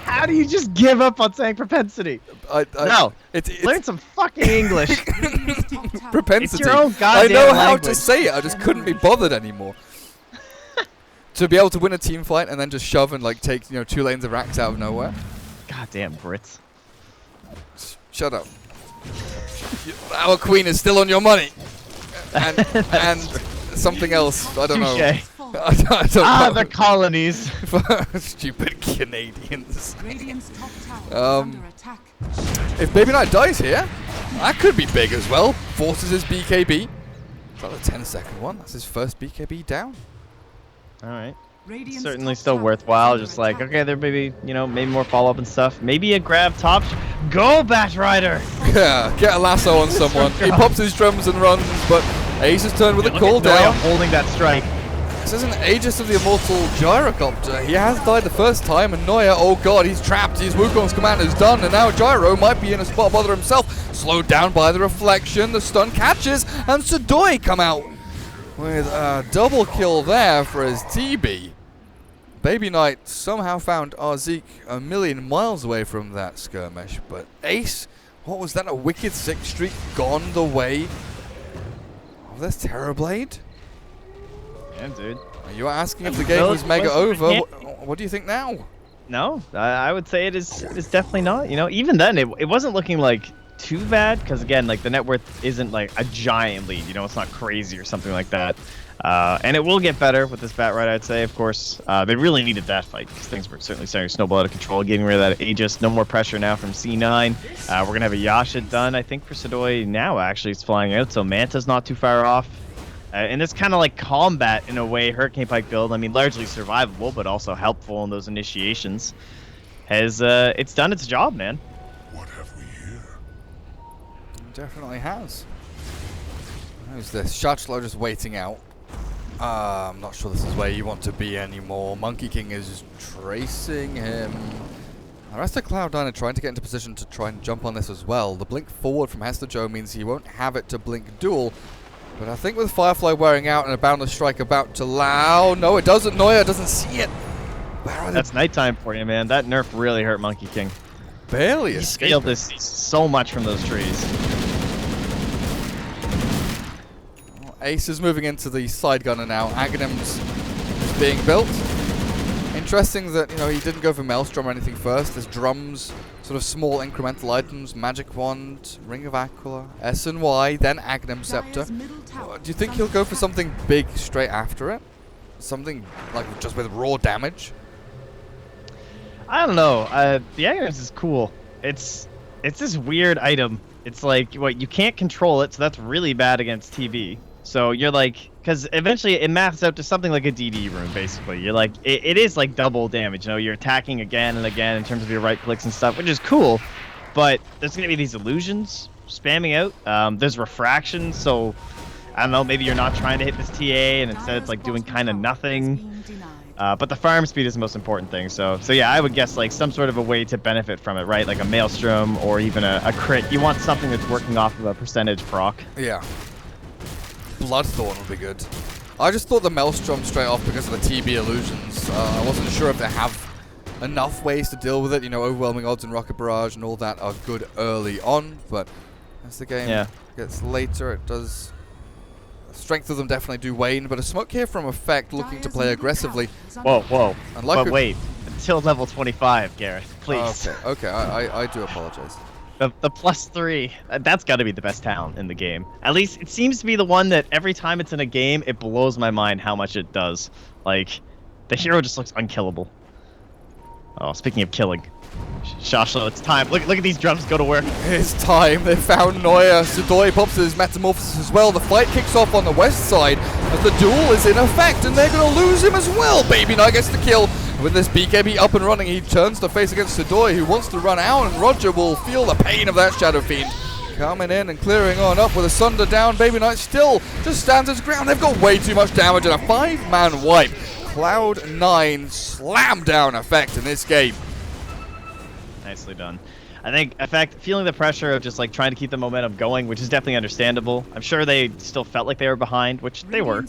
Speaker 4: How do you just give up on saying propensity? No, learn some fucking English.
Speaker 1: Propensity.
Speaker 4: It's your own goddamn
Speaker 1: I know how
Speaker 4: language.
Speaker 1: to say it. I just couldn't be bothered anymore. To be able to win a team fight and then just shove and like take 2 lanes of racks out of nowhere.
Speaker 4: Goddamn Brits.
Speaker 1: Shut up. Our queen is still on your money. And something else. I don't know. I don't know.
Speaker 4: The colonies.
Speaker 1: Stupid Canadians. If Baby Knight dies here, that could be big as well. Forces his BKB. Got a 10-second one. That's his first BKB down.
Speaker 4: Alright. Certainly still worthwhile. Just like, okay, there may be, maybe more follow-up and stuff. Maybe a grab top. Go, Batrider!
Speaker 1: Yeah, get a lasso on someone. He pops his drums and runs, but Ace's turn with a cooldown.
Speaker 4: Holding that strike.
Speaker 1: This isn't Aegis of the Immortal Gyrocopter. He has died the first time, and Neuer, oh god, he's trapped. His Wukong's command is done, and now Gyro might be in a spot bother himself. Slowed down by the reflection, the stun catches, and Sudoi come out with a double kill there for his TB. Baby Knight somehow found our Zeke a million miles away from that skirmish, but Ace, what was that, a wicked 6 streak gone the way of this Terrorblade?
Speaker 4: Yeah, dude.
Speaker 1: You were asking if the game was mega over. What do you think now?
Speaker 4: No, I would say it is definitely not. Even then, it wasn't looking like too bad, because again, like the net worth isn't like a giant lead. It's not crazy or something like that. And it will get better with this Batrider, I'd say. Of course, they really needed that fight because things were certainly starting to snowball out of control. Getting rid of that Aegis, no more pressure now from C9. We're gonna have a Yasha done, I think, for Sudoi now. Actually, it's flying out, so Manta's not too far off. And it's kind of like combat in a way, Hurricane Pike build. I mean, largely survivable, but also helpful in those initiations. It's done its job, man.
Speaker 3: What have we here?
Speaker 1: It definitely has. Who's this? Shachlo just waiting out. I'm not sure this is where you want to be anymore. Monkey King is tracing him. The rest of Cloud9 are trying to get into position to try and jump on this as well. The blink forward from Hester Joe means he won't have it to blink duel. But I think with Firefly wearing out and a Boundless Strike about to allow... No, it doesn't. Neuer doesn't see it.
Speaker 4: That's nighttime for you, man. That nerf really hurt Monkey King.
Speaker 1: Barely
Speaker 4: He
Speaker 1: escaped.
Speaker 4: scaled this so much from those trees.
Speaker 1: Well, Ace is moving into the side gunner now. Aghanim's is being built. Interesting that, he didn't go for Maelstrom or anything first. There's drums, sort of small incremental items, Magic Wand, Ring of Aquila, S and Y, then Aghanim Scepter. Do you think he'll go for something big straight after it? Something like just with raw damage?
Speaker 4: I don't know. The Aghanim's is cool. It's this weird item. It's like, you can't control it, so that's really bad against TV. So you're like, because eventually it maps out to something like a DD rune, basically. You're like, it is like double damage, you're attacking again and again in terms of your right clicks and stuff, which is cool. But there's going to be these illusions spamming out. There's refraction, so I don't know, maybe you're not trying to hit this TA and instead it's like doing kind of nothing. But the farm speed is the most important thing. So yeah, I would guess like some sort of a way to benefit from it, right? Like a Maelstrom or even a crit. You want something that's working off of a percentage proc.
Speaker 1: Yeah. Bloodthorn would be good. I just thought the Maelstrom straight off because of the TB illusions. I wasn't sure if they have enough ways to deal with it. Overwhelming odds and Rocket Barrage and all that are good early on, but as the game gets later, it does... Strength of them definitely do wane, but a smoke here from Effect looking to play aggressively.
Speaker 4: Whoa.
Speaker 1: But
Speaker 4: wait, until level 25, Gareth, please.
Speaker 1: Okay, I do apologize.
Speaker 4: The +3. That's got to be the best talent in the game. At least it seems to be the one that every time it's in a game, it blows my mind how much it does. Like, the hero just looks unkillable. Oh, speaking of killing. Shashlo, it's time. Look at these drums go to work.
Speaker 1: It's time. They found Neuer. Sudoi pops his metamorphosis as well. The fight kicks off on the west side as the duel is in effect, and they're going to lose him as well. Baby Knight gets the kill. With this BKB up and running, he turns to face against Sudoi, who wants to run out, and Roger will feel the pain of that Shadow Fiend. Coming in and clearing on up with a Sunder down. Baby Knight still just stands his ground. They've got way too much damage and a 5-man wipe. Cloud9 slam down effect in this game.
Speaker 4: Nicely done. I think, in fact, feeling the pressure of just like trying to keep the momentum going, which is definitely understandable. I'm sure they still felt like they were behind, which they were.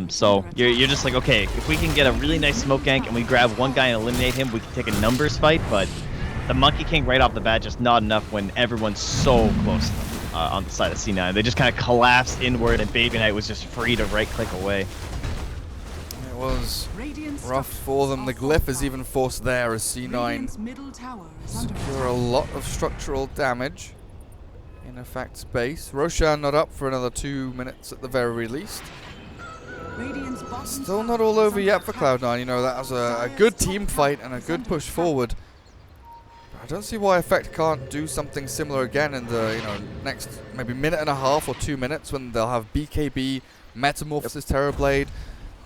Speaker 4: So you're just like, okay, if we can get a really nice smoke gank and we grab one guy and eliminate him, we can take a numbers fight. But the Monkey King right off the bat just not enough when everyone's so close on the side of C9. They just kind of collapsed inward, and Baby Knight was just free to right-click away.
Speaker 1: It was rough for them. The glyph is even forced there as C9 secure a lot of structural damage in effect space. Roshan not up for another 2 minutes at the very least. Still not all over yet for Cloud9. You know, that was a good team fight and a good push forward. I don't see why Effect can't do something similar again in the next maybe minute and a half or 2 minutes when they'll have BKB, Metamorphosis, Terrorblade.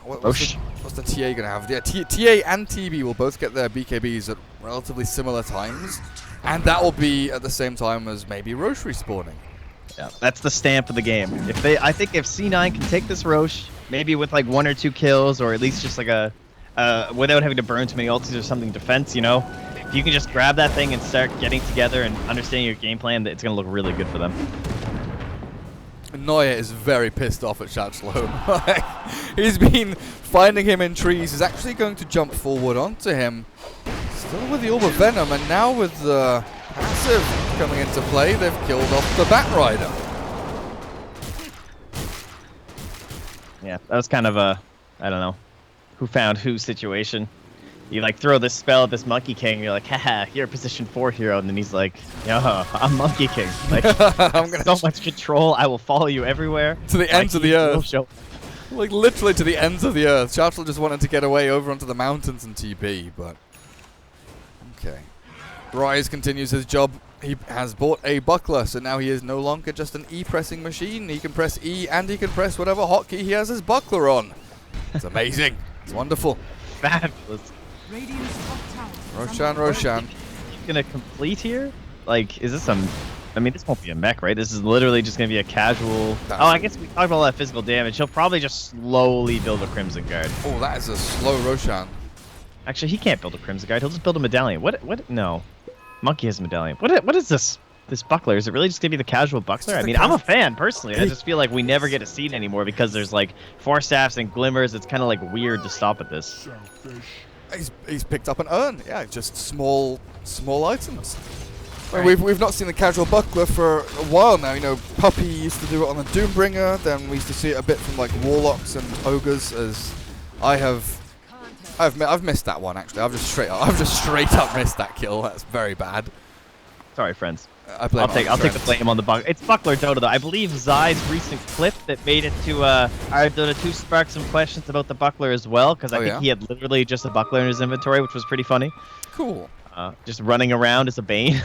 Speaker 1: What's the TA going to have? Yeah, TA and TB will both get their BKBs at relatively similar times. And that will be at the same time as maybe Roche respawning.
Speaker 4: Yeah, that's the stamp of the game. I think if C9 can take this Roche, maybe with like 1 or 2 kills, or at least just like without having to burn too many ultis or something defense, if you can just grab that thing and start getting together and understanding your game plan, it's going to look really good for them.
Speaker 1: Neuer is very pissed off at Shachlo. He's been finding him in trees. He's actually going to jump forward onto him. Still with the Orb of Venom, and now with the passive coming into play, they've killed off the Batrider.
Speaker 4: Yeah, that was kind of a, I don't know, who found who situation. You like throw this spell at this Monkey King, and you're like, haha, you're a position 4 hero, and then he's like, yeah, I'm Monkey King. Like, I'm gonna so much control, I will follow you everywhere.
Speaker 1: To the ends of the earth. Like literally to the ends of the earth. Shachlo just wanted to get away over onto the mountains and TP, but okay. Rise continues his job. He has bought a buckler, so now he is no longer just an E-pressing machine. He can press E and he can press whatever hotkey he has his buckler on. It's amazing. It's wonderful.
Speaker 4: Fabulous.
Speaker 1: Roshan.
Speaker 4: He's gonna complete here? Like, is this I mean, this won't be a mech, right? This is literally just gonna be a casual. Oh, I guess we talked about all that physical damage. He'll probably just slowly build a Crimson Guard.
Speaker 1: Oh, that is a slow Roshan.
Speaker 4: Actually, he can't build a Crimson Guard. He'll just build a medallion. What? No. Monkey has a medallion. What is this? This buckler? Is it really just gonna be the casual buckler? I mean, I'm a fan personally. I just feel like we never get to see it anymore because there's like 4 staffs and glimmers. It's kind of like weird to stop at this.
Speaker 1: He's picked up an urn. Yeah, just small items. Right. We've not seen the casual buckler for a while now. Puppy used to do it on the Doombringer. Then we used to see it a bit from like Warlocks and Ogres. As I've missed that one actually. I've just straight up missed that kill. That's very bad.
Speaker 4: Sorry, friends.
Speaker 1: I'll
Speaker 4: take the blame on the buckler. It's Buckler Dota though. I believe Zai's recent clip that made it to our Dota 2 sparked some questions about the buckler as well, because I think he had literally just a buckler in his inventory, which was pretty funny.
Speaker 1: Cool.
Speaker 4: Just running around as a Bane.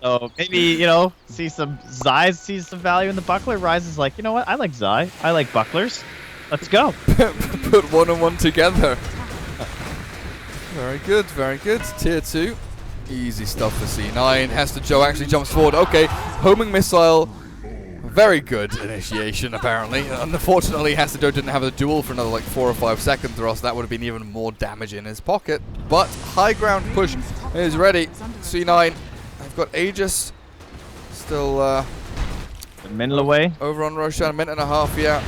Speaker 4: So maybe, see some value in the buckler. Rise is like, you know what? I like Zai. I like bucklers. Let's go.
Speaker 1: Put 1 and 1 together. Very good, very good. Tier 2. Easy stuff for C9. Hester Joe actually jumps forward. Okay, homing missile. Very good initiation, apparently. Unfortunately, Hester Joe didn't have a duel for another like 4 or 5 seconds, or else that would have been even more damage in his pocket. But high ground push is ready. C9, they've got Aegis still
Speaker 4: a minute away.
Speaker 1: Over on Roshan, a minute and a half, yeah.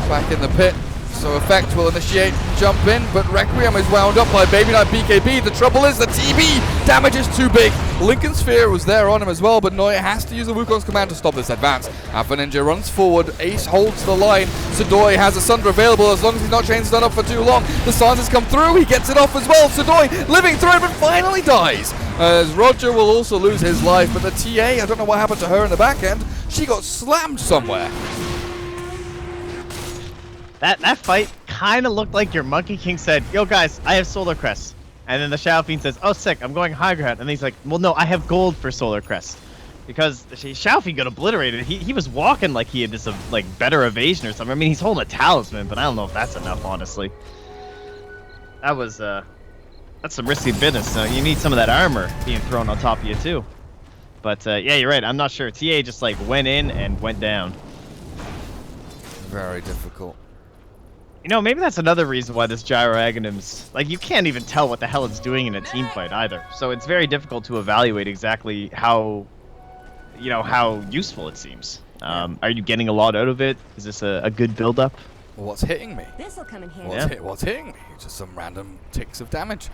Speaker 1: Back in the pit. So Effect will initiate, jump in, but Requiem is wound up by Baby Knight BKB. The trouble is the TB damage is too big. Lincoln Sphere was there on him as well, but Noya has to use the Wukong's command to stop this advance. Alpha Ninja runs forward, Ace holds the line, Sudoi has a Sunder available as long as he's not chain stun up for too long. The Silences come through, he gets it off as well, Sudoi living through it but finally dies. As Roger will also lose his life, but the TA, I don't know what happened to her in the back end, she got slammed somewhere.
Speaker 4: That fight kind of looked like your Monkey King said, yo guys, I have Solar Crest. And then the Shadow Fiend says, oh sick, I'm going high ground. And he's like, well no, I have gold for Solar Crest. Because the Shadow Fiend got obliterated. He was walking like he had this like better evasion or something. I mean, he's holding a talisman, but I don't know if that's enough, honestly. That was, that's some risky business. You need some of that armor being thrown on top of you too. But yeah, you're right, I'm not sure. TA just like went in and went down.
Speaker 1: Very difficult.
Speaker 4: You know, maybe that's another reason why this Gyro Aghanim's, like, you can't even tell what the hell it's doing in a team fight either. So it's very difficult to evaluate exactly how, you know, how useful it seems. Are you getting a lot out of it? Is this a good build-up?
Speaker 1: Well, what's hitting me?
Speaker 5: This'll come in handy.
Speaker 1: What's hitting me? Just some random ticks of damage.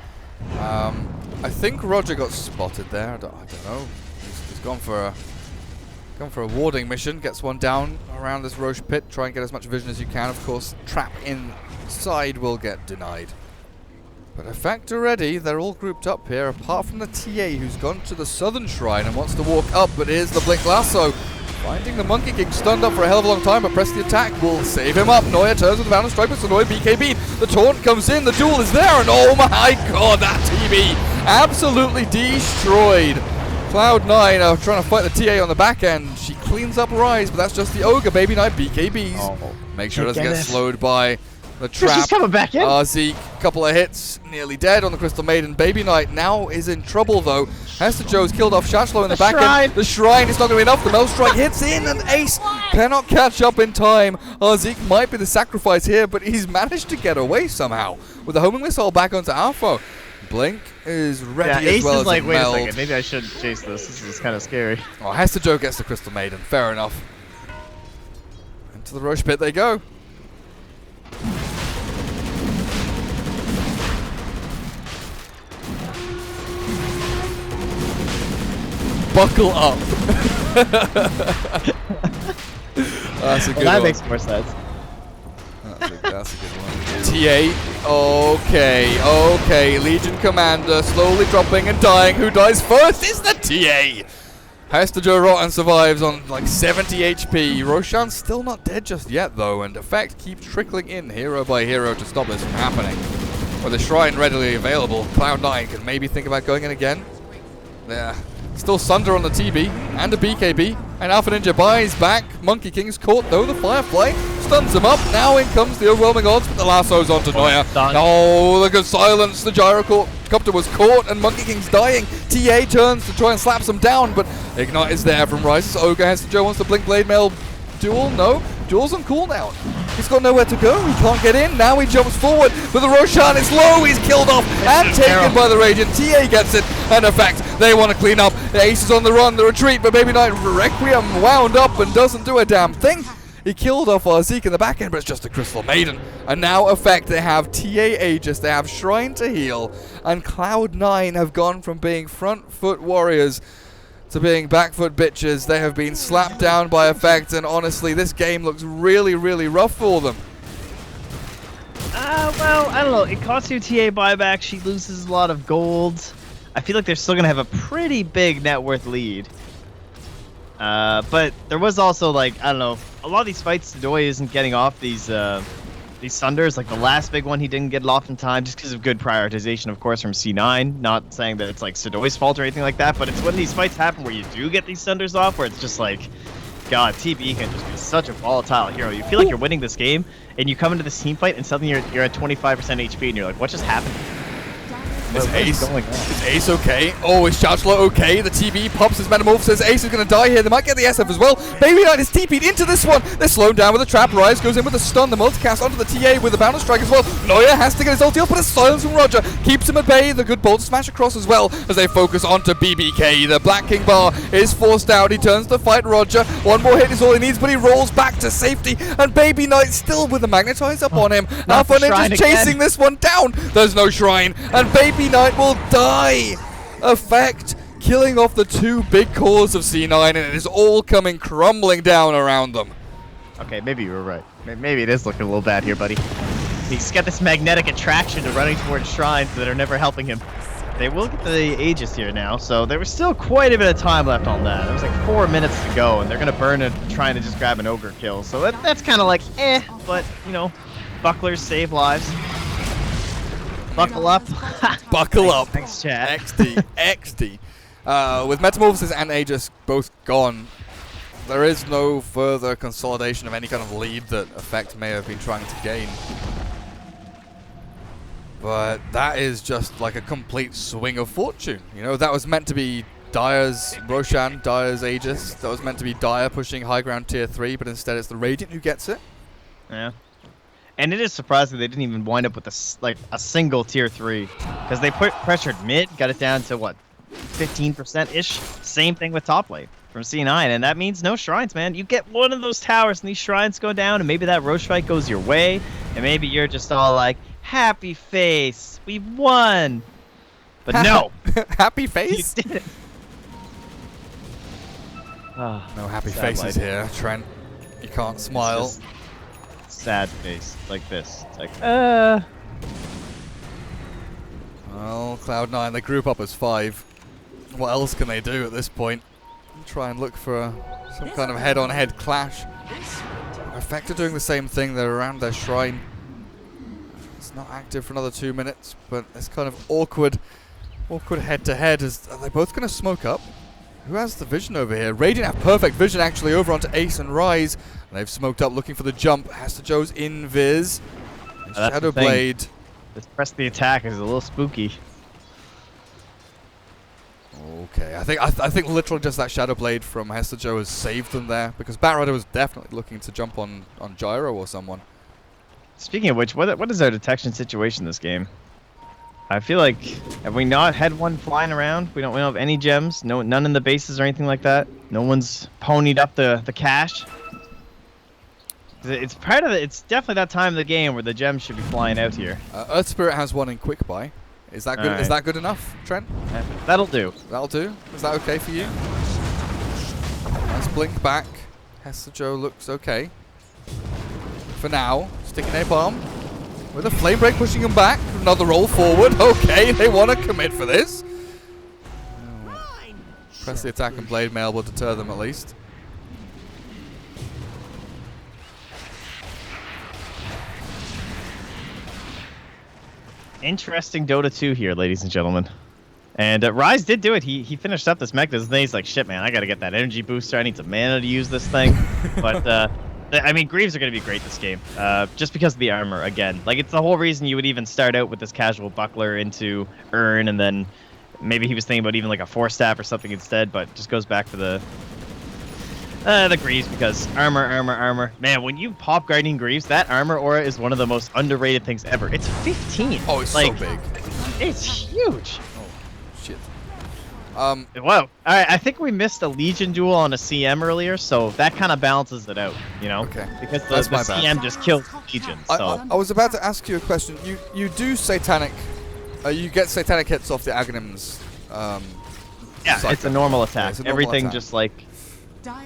Speaker 1: I think Roger got spotted there. I don't know. He's gone for a warding mission, gets one down around this Roche pit, try and get as much vision as you can. Of course, trap inside will get denied. But effect already, they're all grouped up here, apart from the TA who's gone to the southern shrine and wants to walk up, but here's the Blink Lasso. Finding the Monkey King stunned up for a hell of a long time, but press the attack will save him up. Noya turns with the Bound and Strike, but Sonoya BKB. The taunt comes in, the duel is there, and oh my god, that TV absolutely destroyed. Cloud9 are trying to fight the TA on the back end. She cleans up Rise, but that's just the Ogre. Baby Knight BKBs.
Speaker 4: Oh,
Speaker 1: make sure it doesn't get slowed by the trap.
Speaker 4: She's coming back in.
Speaker 1: Zeke, couple of hits, nearly dead on the Crystal Maiden. Baby Knight now is in trouble though. Hester Joe's killed off Shachlo in the back end. The Shrine is not going to be enough. The Mel Strike hits in and Ace cannot catch up in time. Zeke might be the sacrifice here, but he's managed to get away somehow with the homing missile back onto Alpha. Blink is ready as
Speaker 4: Ace
Speaker 1: well
Speaker 4: is
Speaker 1: as
Speaker 4: like, wait
Speaker 1: meld.
Speaker 4: a second, maybe I should chase this. This is kind of scary.
Speaker 1: Oh, Hester Joe gets the Crystal Maiden. Fair enough. Into the Roche pit they go. Buckle up. That's a good
Speaker 4: that
Speaker 1: one.
Speaker 4: makes more sense.
Speaker 1: That's a good one. TA, okay. Legion Commander slowly dropping and dying. Who dies first is the TA. Hester Joe Rotten survives on like 70 HP. Roshan's still not dead just yet though, and effect keeps trickling in hero by hero to stop this from happening. With the Shrine readily available, Cloud9 can maybe think about going in again. Yeah. Still Sunder on the TB and a BKB, and Alpha Ninja buys back. Monkey King's caught though. The Firefly stuns him up. Now in comes the overwhelming odds, but the lasso's onto Noya. Oh, the good silence. The gyrocopter was caught, and Monkey King's dying. TA turns to try and slap some down, but Ignite is there from Rises. Ogre Hester Joe wants to blink Blade Mail duel. No, duel's on cooldown. He's got nowhere to go. He can't get in. Now he jumps forward, but the Roshan is low. He's killed off and taken by the Radiant. TA gets it, and effect. They want to clean up. The Ace is on the run, the retreat, but Baby Knight Requiem wound up and doesn't do a damn thing. He killed off Zeke in the back end, but it's just a Crystal Maiden. And now effect, they have TA Aegis, they have Shrine to heal, and Cloud9 have gone from being front foot warriors to being back foot bitches. They have been slapped down by effect, and honestly, this game looks really, really rough for them.
Speaker 4: Well, I don't know. It costs you TA buyback. She loses a lot of gold. I feel like they're still going to have a pretty big net worth lead. But there was also, like, I don't know, a lot of these fights, Sudoi isn't getting off these Sunders. Like, the last big one, he didn't get it off in time just because of good prioritization, of course, from C9. Not saying that it's, like, Sudoi's fault or anything like that, but it's when these fights happen where you do get these Sunders off, where it's just like, God, TB can just be such a volatile hero. You feel like you're winning this game, and you come into this team fight, and suddenly you're at 25% HP, and you're like, what just happened?
Speaker 1: Is Ace okay? Oh, is Shachlo okay? The TB pops his Metamorph, says Ace is going to die here. They might get the SF as well. Baby Knight is TP'd into this one. They're slowed down with a trap. Rise goes in with a stun. The multicast onto the TA with the Bound and Strike as well. Noya has to get his ulti up, but a silence from Roger keeps him at bay. The good bolt smash across as well as they focus onto BBK. The Black King bar is forced out. He turns to fight Roger. One more hit is all he needs, but he rolls back to safety. And Baby Knight still with the Magnetize up on him. Alpha Ninja's chasing this one down. There's no Shrine. And Baby Knight will die. Effect killing off the two big cores of C9, and it is all coming crumbling down around them.
Speaker 4: Okay, maybe you were right. Maybe it is looking a little bad here, buddy. He's got this magnetic attraction to running towards shrines that are never helping him. They will get the Aegis here now, so there was still quite a bit of time left on that. There was like 4 minutes to go, and they're going to burn it trying to just grab an ogre kill. So that's kind of like, but, you know, bucklers save lives. Buckle up.
Speaker 1: Buckle up.
Speaker 4: Thanks, chat.
Speaker 1: XD. XD. With Metamorphosis and Aegis both gone, there is no further consolidation of any kind of lead that Effect may have been trying to gain. But that is just like a complete swing of fortune. You know, that was meant to be Dire's Roshan, Dire's Aegis. That was meant to be Dire pushing high ground tier 3, but instead it's the Radiant who gets it.
Speaker 4: Yeah. And it is surprising they didn't even wind up with a single tier 3. Because they pressured mid, got it down to what, 15%-ish? Same thing with top lane from C9, and that means no shrines, man. You get one of those towers and these shrines go down, and maybe that Roche fight goes your way, and maybe you're just all like, happy face, we won. But no.
Speaker 1: Happy face?
Speaker 4: You didn't.
Speaker 1: No happy
Speaker 4: sad
Speaker 1: faces
Speaker 4: life.
Speaker 1: here, Trent. You can't smile.
Speaker 4: It's just sad face, like this. It's like,
Speaker 1: Well, Cloud9, they group up as 5. What else can they do at this point? Try and look for some kind of head-on-head clash. Effect are doing the same thing. They're around their shrine. It's not active for another 2 minutes, but it's kind of awkward head-to-head. Are they both going to smoke up? Who has the vision over here? Radiant have perfect vision actually over onto Ace and Rise. And they've smoked up looking for the jump. Hester Joe's invis. Shadowblade.
Speaker 4: This press the attack is a little spooky.
Speaker 1: Okay, I think literally just that Shadowblade from Hester Joe has saved them there, because Batrider was definitely looking to jump on Gyro or someone.
Speaker 4: Speaking of which, what is our detection situation this game? I feel like, have we not had one flying around? We don't have any gems, none in the bases or anything like that. No one's ponied up the cash. It's it's definitely that time of the game where the gems should be flying out here.
Speaker 1: Earth Spirit has one in quick buy. Is that good?
Speaker 4: Right.
Speaker 1: Is that good enough, Trent?
Speaker 4: That'll do.
Speaker 1: That'll do. Is that okay for you? Nice blink back. Hester Joe looks okay. For now, sticking a bomb. With a flame break pushing him back. Another roll forward. Okay, they want to commit for this. Press the attack and blade mail will deter them at least.
Speaker 4: Interesting Dota 2 here, ladies and gentlemen. And Rise did do it. He finished up this mech. And he's like, shit, man, I got to get that energy booster. I need some mana to use this thing. But, I mean, Greaves are going to be great this game. Just because of the armor, again. Like, it's the whole reason you would even start out with this casual buckler into Urn, and then maybe he was thinking about even like a 4-staff or something instead, but just goes back to the Greaves, because armor. Man, when you pop Guardian Greaves, that armor aura is one of the most underrated things ever. It's 15.
Speaker 1: Oh, it's
Speaker 4: like,
Speaker 1: so big.
Speaker 4: It's huge.
Speaker 1: Oh, shit.
Speaker 4: Wow. All right, I think we missed a Legion duel on a CM earlier, so that kind of balances it out, you know?
Speaker 1: Okay.
Speaker 4: Because
Speaker 1: That's
Speaker 4: the
Speaker 1: my bad.
Speaker 4: CM just killed Legion, so...
Speaker 1: I was about to ask you a question. You do satanic... you get satanic hits off the Aghanims.
Speaker 4: Yeah,
Speaker 1: cycle.
Speaker 4: it's a normal
Speaker 1: Yeah,
Speaker 4: attack.
Speaker 1: it's a normal
Speaker 4: Everything
Speaker 1: attack.
Speaker 4: just like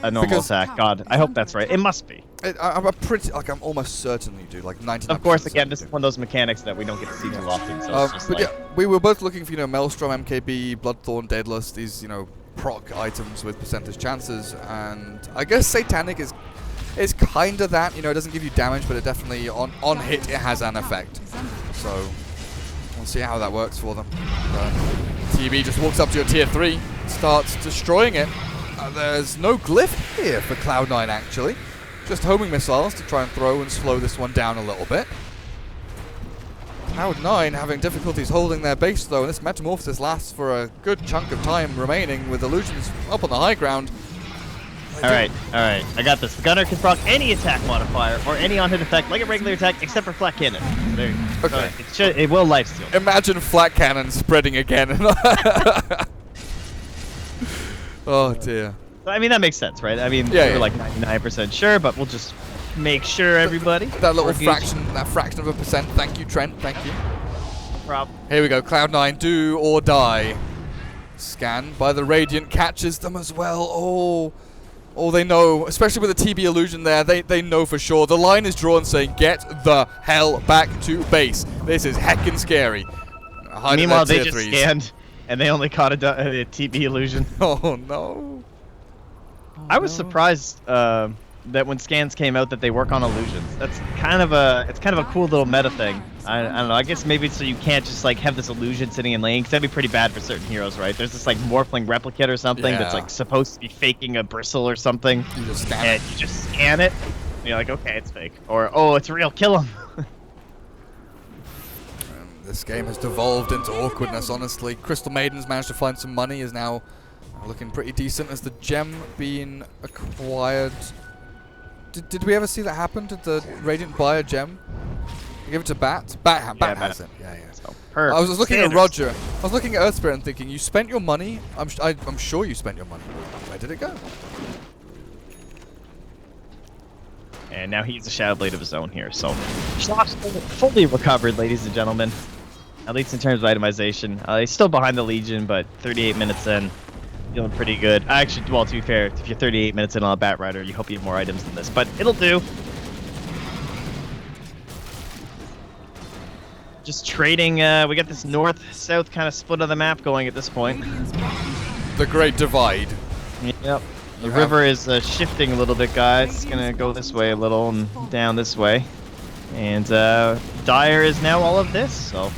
Speaker 4: a normal attack. God, I hope that's right. It must be.
Speaker 1: I'm I'm almost certain you do, like 99%.
Speaker 4: Of course, again, this is one of those mechanics that we don't get to see too often, so it's just
Speaker 1: but
Speaker 4: like...
Speaker 1: yeah, we were both looking for, Maelstrom, MKB, Bloodthorn, Daedalus, these, proc items with percentage chances, and I guess Satanic is kind of that, it doesn't give you damage, but it definitely, on hit, it has an effect. So, we'll see how that works for them. TB just walks up to your tier 3, starts destroying it. There's no glyph here for Cloud9, actually. Just homing missiles to try and throw and slow this one down a little bit. Cloud9 having difficulties holding their base, though, and this metamorphosis lasts for a good chunk of time remaining, with illusions up on the high ground.
Speaker 4: Alright. I got this. The gunner can proc any attack modifier or any on-hit effect like a regular attack except for flat cannon. There you go.
Speaker 1: Okay.
Speaker 4: It will lifesteal.
Speaker 1: Imagine flat cannon spreading again. Oh dear.
Speaker 4: I mean, that makes sense, right? I mean,
Speaker 1: Yeah,
Speaker 4: we're
Speaker 1: yeah.
Speaker 4: like 99% sure, but we'll just make sure everybody.
Speaker 1: That little
Speaker 4: We're good.
Speaker 1: fraction of a percent. Thank you, Trent. Thank you.
Speaker 4: No problem.
Speaker 1: Here we go. Cloud9, do or die. Scan by the Radiant catches them as well. Oh, they know, especially with the TB illusion there, they know for sure. The line is drawn saying, get the hell back to base. This is heckin' scary.
Speaker 4: Meanwhile, they just scanned, and they only caught a TB illusion.
Speaker 1: Oh, no.
Speaker 4: I was surprised that when scans came out that they work on illusions. That's kind of a cool little meta thing. I don't know. I guess maybe it's so you can't just like have this illusion sitting in lane, because that'd be pretty bad for certain heroes, right? There's this like morphling replicate or something that's like supposed to be faking a bristle or something.
Speaker 1: You just scan
Speaker 4: and you just scan it. And you're like, okay, it's fake, or oh, it's real. Kill him.
Speaker 1: This game has devolved into awkwardness, honestly. Crystal Maiden's managed to find some money, is now looking pretty decent. As the gem being acquired. Did we ever see that happen? Did the Radiant buy a gem? Give it to Bat? Bat has it. Yeah.
Speaker 4: So,
Speaker 1: I was looking at Roger. I was looking at Earthspirit and thinking, you spent your money? I'm sure you spent your money. Where did it go?
Speaker 4: And now he's a Shadow Blade of his own here. So, Schlopp's fully recovered, ladies and gentlemen. At least in terms of itemization. He's still behind the Legion, but 38 minutes in. Feeling pretty good. Actually, well, to be fair, if you're 38 minutes in on a Bat Rider, you hope you have more items than this, but it'll do. Just trading, we got this north-south kind of split of the map going at this point.
Speaker 1: The Great Divide.
Speaker 4: Yep. The river is shifting a little bit, guys. It's gonna go this way a little and down this way. And Dire is now all of this, so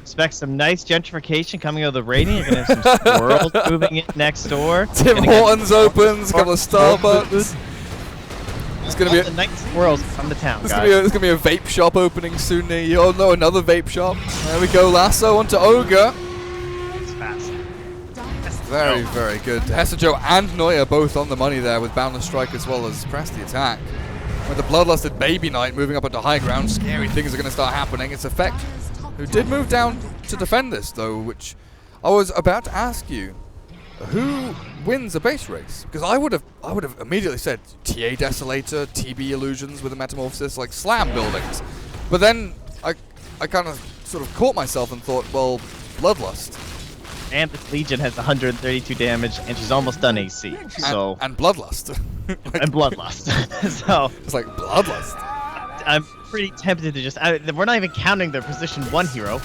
Speaker 4: expect some nice gentrification coming out of the Radiant. You're gonna have some squirrels moving in next door.
Speaker 1: Tim Hortons opens, a couple of Starbucks. It's gonna be
Speaker 4: the night squirrels come to town, guys.
Speaker 1: There's gonna be a vape shop opening soon near you. Oh no, another vape shop. There we go, Lasso onto Ogre.
Speaker 4: It's fast.
Speaker 1: Very, very good. Hessajo and Neuer both on the money there with Boundless Strike as well as Press the attack. With the Bloodlusted Baby Knight moving up onto high ground, scary things are going to start happening. It's Effect, who did move down to defend this though, which I was about to ask you. Who wins a base race? Because I would have immediately said TA Desolator, TB Illusions with a Metamorphosis, like slam buildings. But then I kind of sort of caught myself and thought, well, Bloodlust.
Speaker 4: And this Legion has 132 damage, and she's almost done AC. So
Speaker 1: and Bloodlust.
Speaker 4: and Bloodlust. So
Speaker 1: it's like Bloodlust.
Speaker 4: I'm pretty tempted to just. We're not even counting their position 1 hero,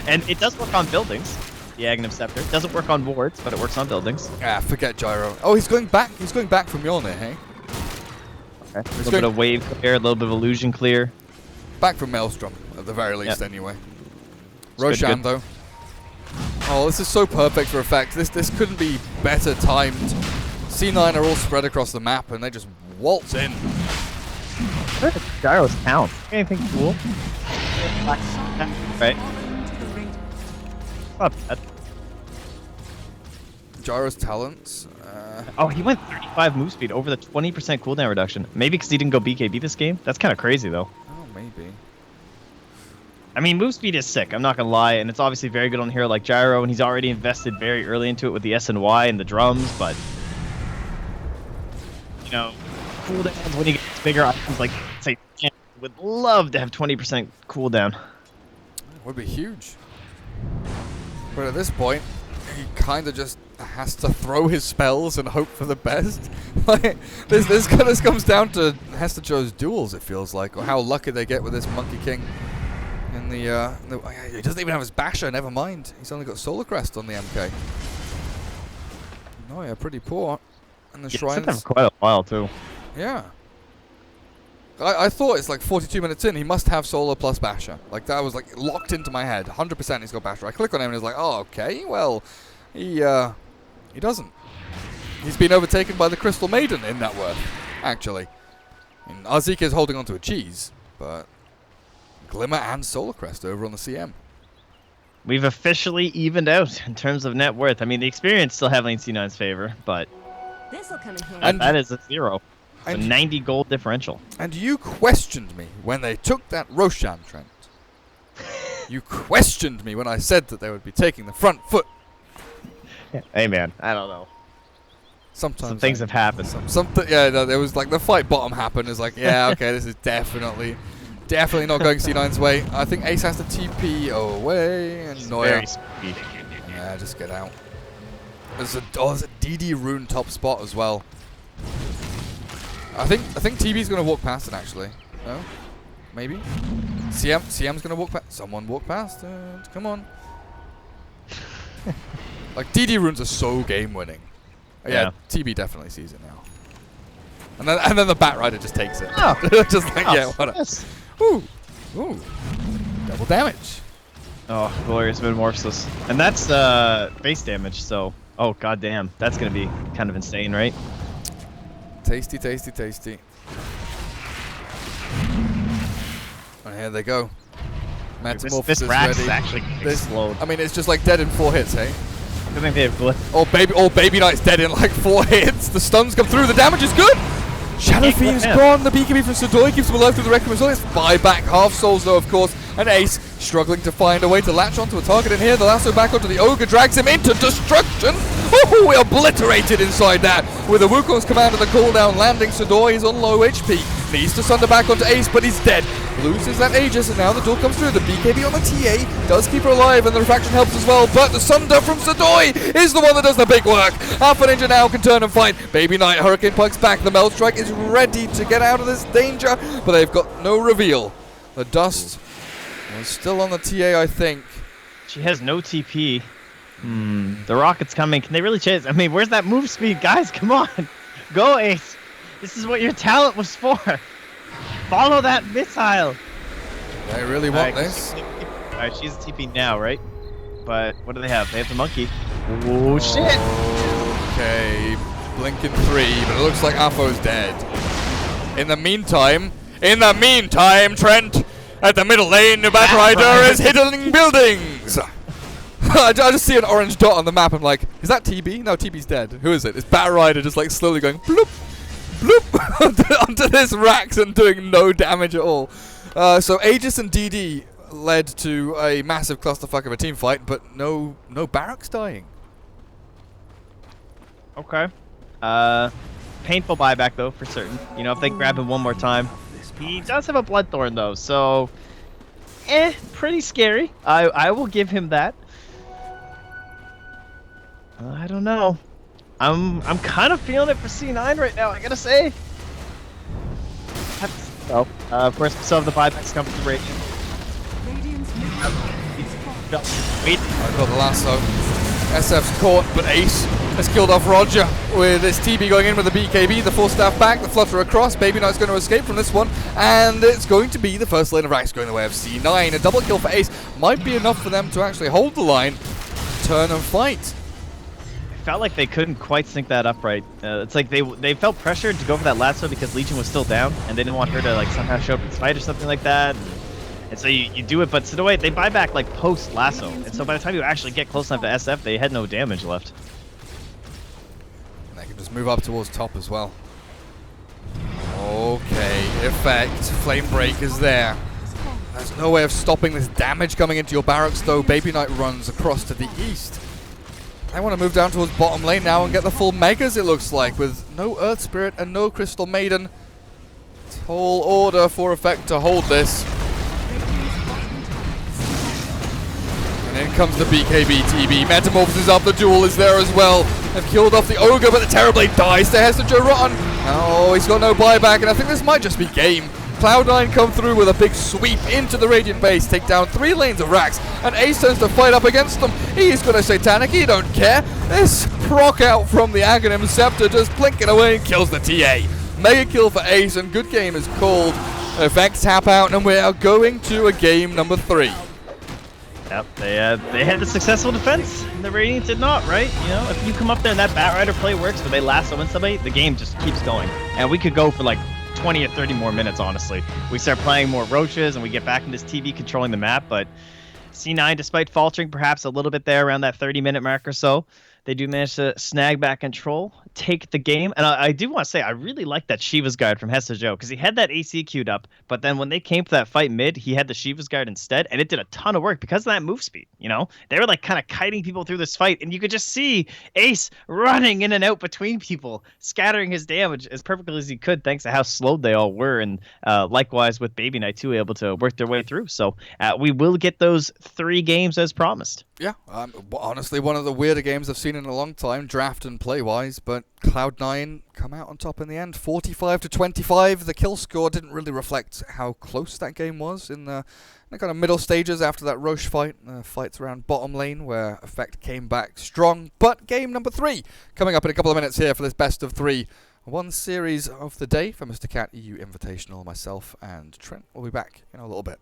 Speaker 4: and it does work on buildings. The Aghanim Scepter. It doesn't work on wards, but it works on buildings.
Speaker 1: Ah, forget Gyro. Oh, he's going back. He's going back from Mjolnir, hey?
Speaker 4: Okay. A little bit of wave clear, a little bit of illusion clear.
Speaker 1: Back from Maelstrom, at the very least, anyway.
Speaker 4: It's
Speaker 1: Roshan,
Speaker 4: good.
Speaker 1: though. Oh, this is so perfect for Effect. This couldn't be better timed. C9 are all spread across the map, and they just waltz in.
Speaker 4: Where does Gyro's count? Anything cool? Right. Not bad.
Speaker 1: Gyro's talents.
Speaker 4: Oh, he went 35 move speed over the 20% cooldown reduction. Maybe because he didn't go BKB this game? That's kind of crazy, though.
Speaker 1: Oh, maybe.
Speaker 4: I mean, move speed is sick, I'm not going to lie, and it's obviously very good on a hero like Gyro, and he's already invested very early into it with the SNY and the drums, but, you know, cooldowns when you get bigger items like, say, would love to have 20% cooldown.
Speaker 1: Would be huge. But at this point, he kind of just has to throw his spells and hope for the best. Like, this comes down to Hestajo's duels, it feels like, or how lucky they get with this Monkey King. In the he doesn't even have his Basher, never mind. He's only got Solar Crest on the MK. Oh yeah, pretty poor. And the shrines.
Speaker 4: It's been for quite a while too.
Speaker 1: Yeah. I thought it's like 42 minutes in, he must have Solar plus Basher. Like that was like locked into my head. 100% he's got Basher. I click on him and it's like, oh okay, well, he doesn't. He's been overtaken by the Crystal Maiden in net worth, actually. And Arzika is holding onto a cheese, but Glimmer and Solar Crest over on the CM.
Speaker 4: We've officially evened out in terms of net worth. I mean, the experience still heavily in C9's favor, but
Speaker 5: This'll come in handy.
Speaker 4: that is a 0. It's a 90 gold differential.
Speaker 1: And you questioned me when they took that Roshan Trent. You questioned me when I said that they would be taking the front foot.
Speaker 4: Hey man, I don't know.
Speaker 1: Sometimes
Speaker 4: Some things have happened.
Speaker 1: Yeah, no, there was like the fight bottom happened. It's like, yeah, okay, this is definitely not going C9's way. I think Ace has to TP away and Neuer.
Speaker 4: Very speedy.
Speaker 1: Yeah, Yeah, just get out. There's a DD rune top spot as well. I think TB's gonna walk past it actually. No? Maybe? CM's gonna walk past. Someone walk past it. Come on. Like DD runes are so game winning. Yeah, TB definitely sees it now. And then the Bat Rider just takes it.
Speaker 4: Oh.
Speaker 1: Just like yeah, whatever.
Speaker 4: Yes.
Speaker 1: Ooh. Double damage.
Speaker 4: Oh, glorious metamorphosis. And that's base damage, so goddamn. That's gonna be kind of insane, right?
Speaker 1: Tasty. And here they go. Metamorphosis
Speaker 4: This rack
Speaker 1: ready.
Speaker 4: is actually explode.
Speaker 1: I mean, it's just like dead in 4 hits, hey?
Speaker 4: I think they have
Speaker 1: Baby Knight's dead in like 4 hits. The stuns come through. The damage is good. Shadow Fiend's gone. The BKB from Sudoi keeps him alive through the Requiem Resilience. Buyback half souls though, of course. And Ace struggling to find a way to latch onto a target in here. The lasso back onto the Ogre drags him into destruction. Oh, we obliterated inside that. With the Wukong's command and the cooldown landing, Sudoi is on low HP. Needs to sunder back onto Ace, but he's dead. Loses that Aegis, and now the duel comes through. The BKB on the TA does keep her alive, and the refraction helps as well. But the Sunder from Sudoi is the one that does the big work. Alpha Ninja now can turn and fight. Baby Knight, Hurricane Puck's back. The Meld Strike is ready to get out of this danger, but they've got no reveal. The dust was still on the TA, I think.
Speaker 4: She has no TP. The rocket's coming. Can they really chase? I mean, where's that move speed? Guys, come on. Go, Ace. This is what your talent was for. Follow that missile.
Speaker 1: They really want this.
Speaker 4: Alright, she's a TP now, right? But what do they have? They have the monkey. Oh, shit.
Speaker 1: Okay. Blinking 3, but it looks like Afo's dead. In the meantime, Trent, at the middle lane, the Bat Rider is hitting buildings. I just see an orange dot on the map. I'm like, is that TB? No, TB's dead. Who is it? It's Bat Rider just like slowly going bloop, bloop onto this Rax and doing no damage at all. So Aegis and DD led to a massive clusterfuck of a team fight, but no barracks dying.
Speaker 4: Okay. Painful buyback though, for certain. You know, if they grab him one more time. He does have a Bloodthorn though, so pretty scary. I will give him that. I don't know. I'm kind of feeling it for C9 right now, I gotta say. Of course, we still have the buybacks coming to Radiant. Wait.
Speaker 1: I've got the lasso. SF's caught, but Ace has killed off Roger with his TB going in with the BKB, the 4-staff back, the flutter across. Baby Knight's going to escape from this one, and it's going to be the first lane of Rax going the way of C9. A double kill for Ace might be enough for them to actually hold the line, turn and fight.
Speaker 4: Felt like they couldn't quite sync that up right. It's like they felt pressured to go for that lasso because Legion was still down, and they didn't want her to like somehow show up in fight or something like that. And so you do it, but Sudoi, they buy back like post lasso, and so by the time you actually get close enough to SF, they had no damage left.
Speaker 1: And they can just move up towards top as well. Okay, effect, flame break is there. There's no way of stopping this damage coming into your barracks though. Baby Knight runs across to the east. I want to move down towards bottom lane now and get the full megas, it looks like, with no Earth Spirit and no Crystal Maiden. Tall order for effect to hold this. And in comes the BKB TB. Metamorphosis up, the duel is there as well. They've killed off the Ogre, but the Terrorblade dies to Hester Rotten. Oh, he's got no buyback, and I think this might just be game. Cloud9 come through with a big sweep into the Radiant base, take down 3 lanes of Rax, and Ace turns to fight up against them. He's got a Satanic, he don't care. This proc out from the Aghanim Scepter just blinking away and kills the TA. Mega kill for Ace, and good game is called. Effects tap out, and we are going to a game number 3.
Speaker 4: Yep, they had the successful defense, and the Radiant did not, right? You know, if you come up there and that Bat Rider play works, but they lasso in somebody, the game just keeps going. And we could go for like 20 or 30 more minutes, honestly. We start playing more roaches and we get back in this TV controlling the map, but C9, despite faltering perhaps a little bit there around that 30-minute mark or so, they do manage to snag back control, take the game. And I do want to say, I really like that Shiva's Guard from Hester Joe, because he had that AC queued up, but then when they came for that fight mid, he had the Shiva's Guard instead, and it did a ton of work because of that move speed, you know? They were like kind of kiting people through this fight, and you could just see Ace running in and out between people, scattering his damage as perfectly as he could, thanks to how slowed they all were, and likewise with Baby Knight too, able to work their way through. So we will get those 3 games as promised.
Speaker 1: Yeah, honestly, one of the weirder games I've seen in a long time, draft and play-wise, but Cloud9 come out on top in the end, 45-25. The kill score didn't really reflect how close that game was in the kind of middle stages after that Roche fight, fights around bottom lane, where Effect came back strong. But game number 3 coming up in a couple of minutes here for this best of 3. One series of the day for Mr. Cat EU Invitational, myself and Trent. We'll be back in a little bit.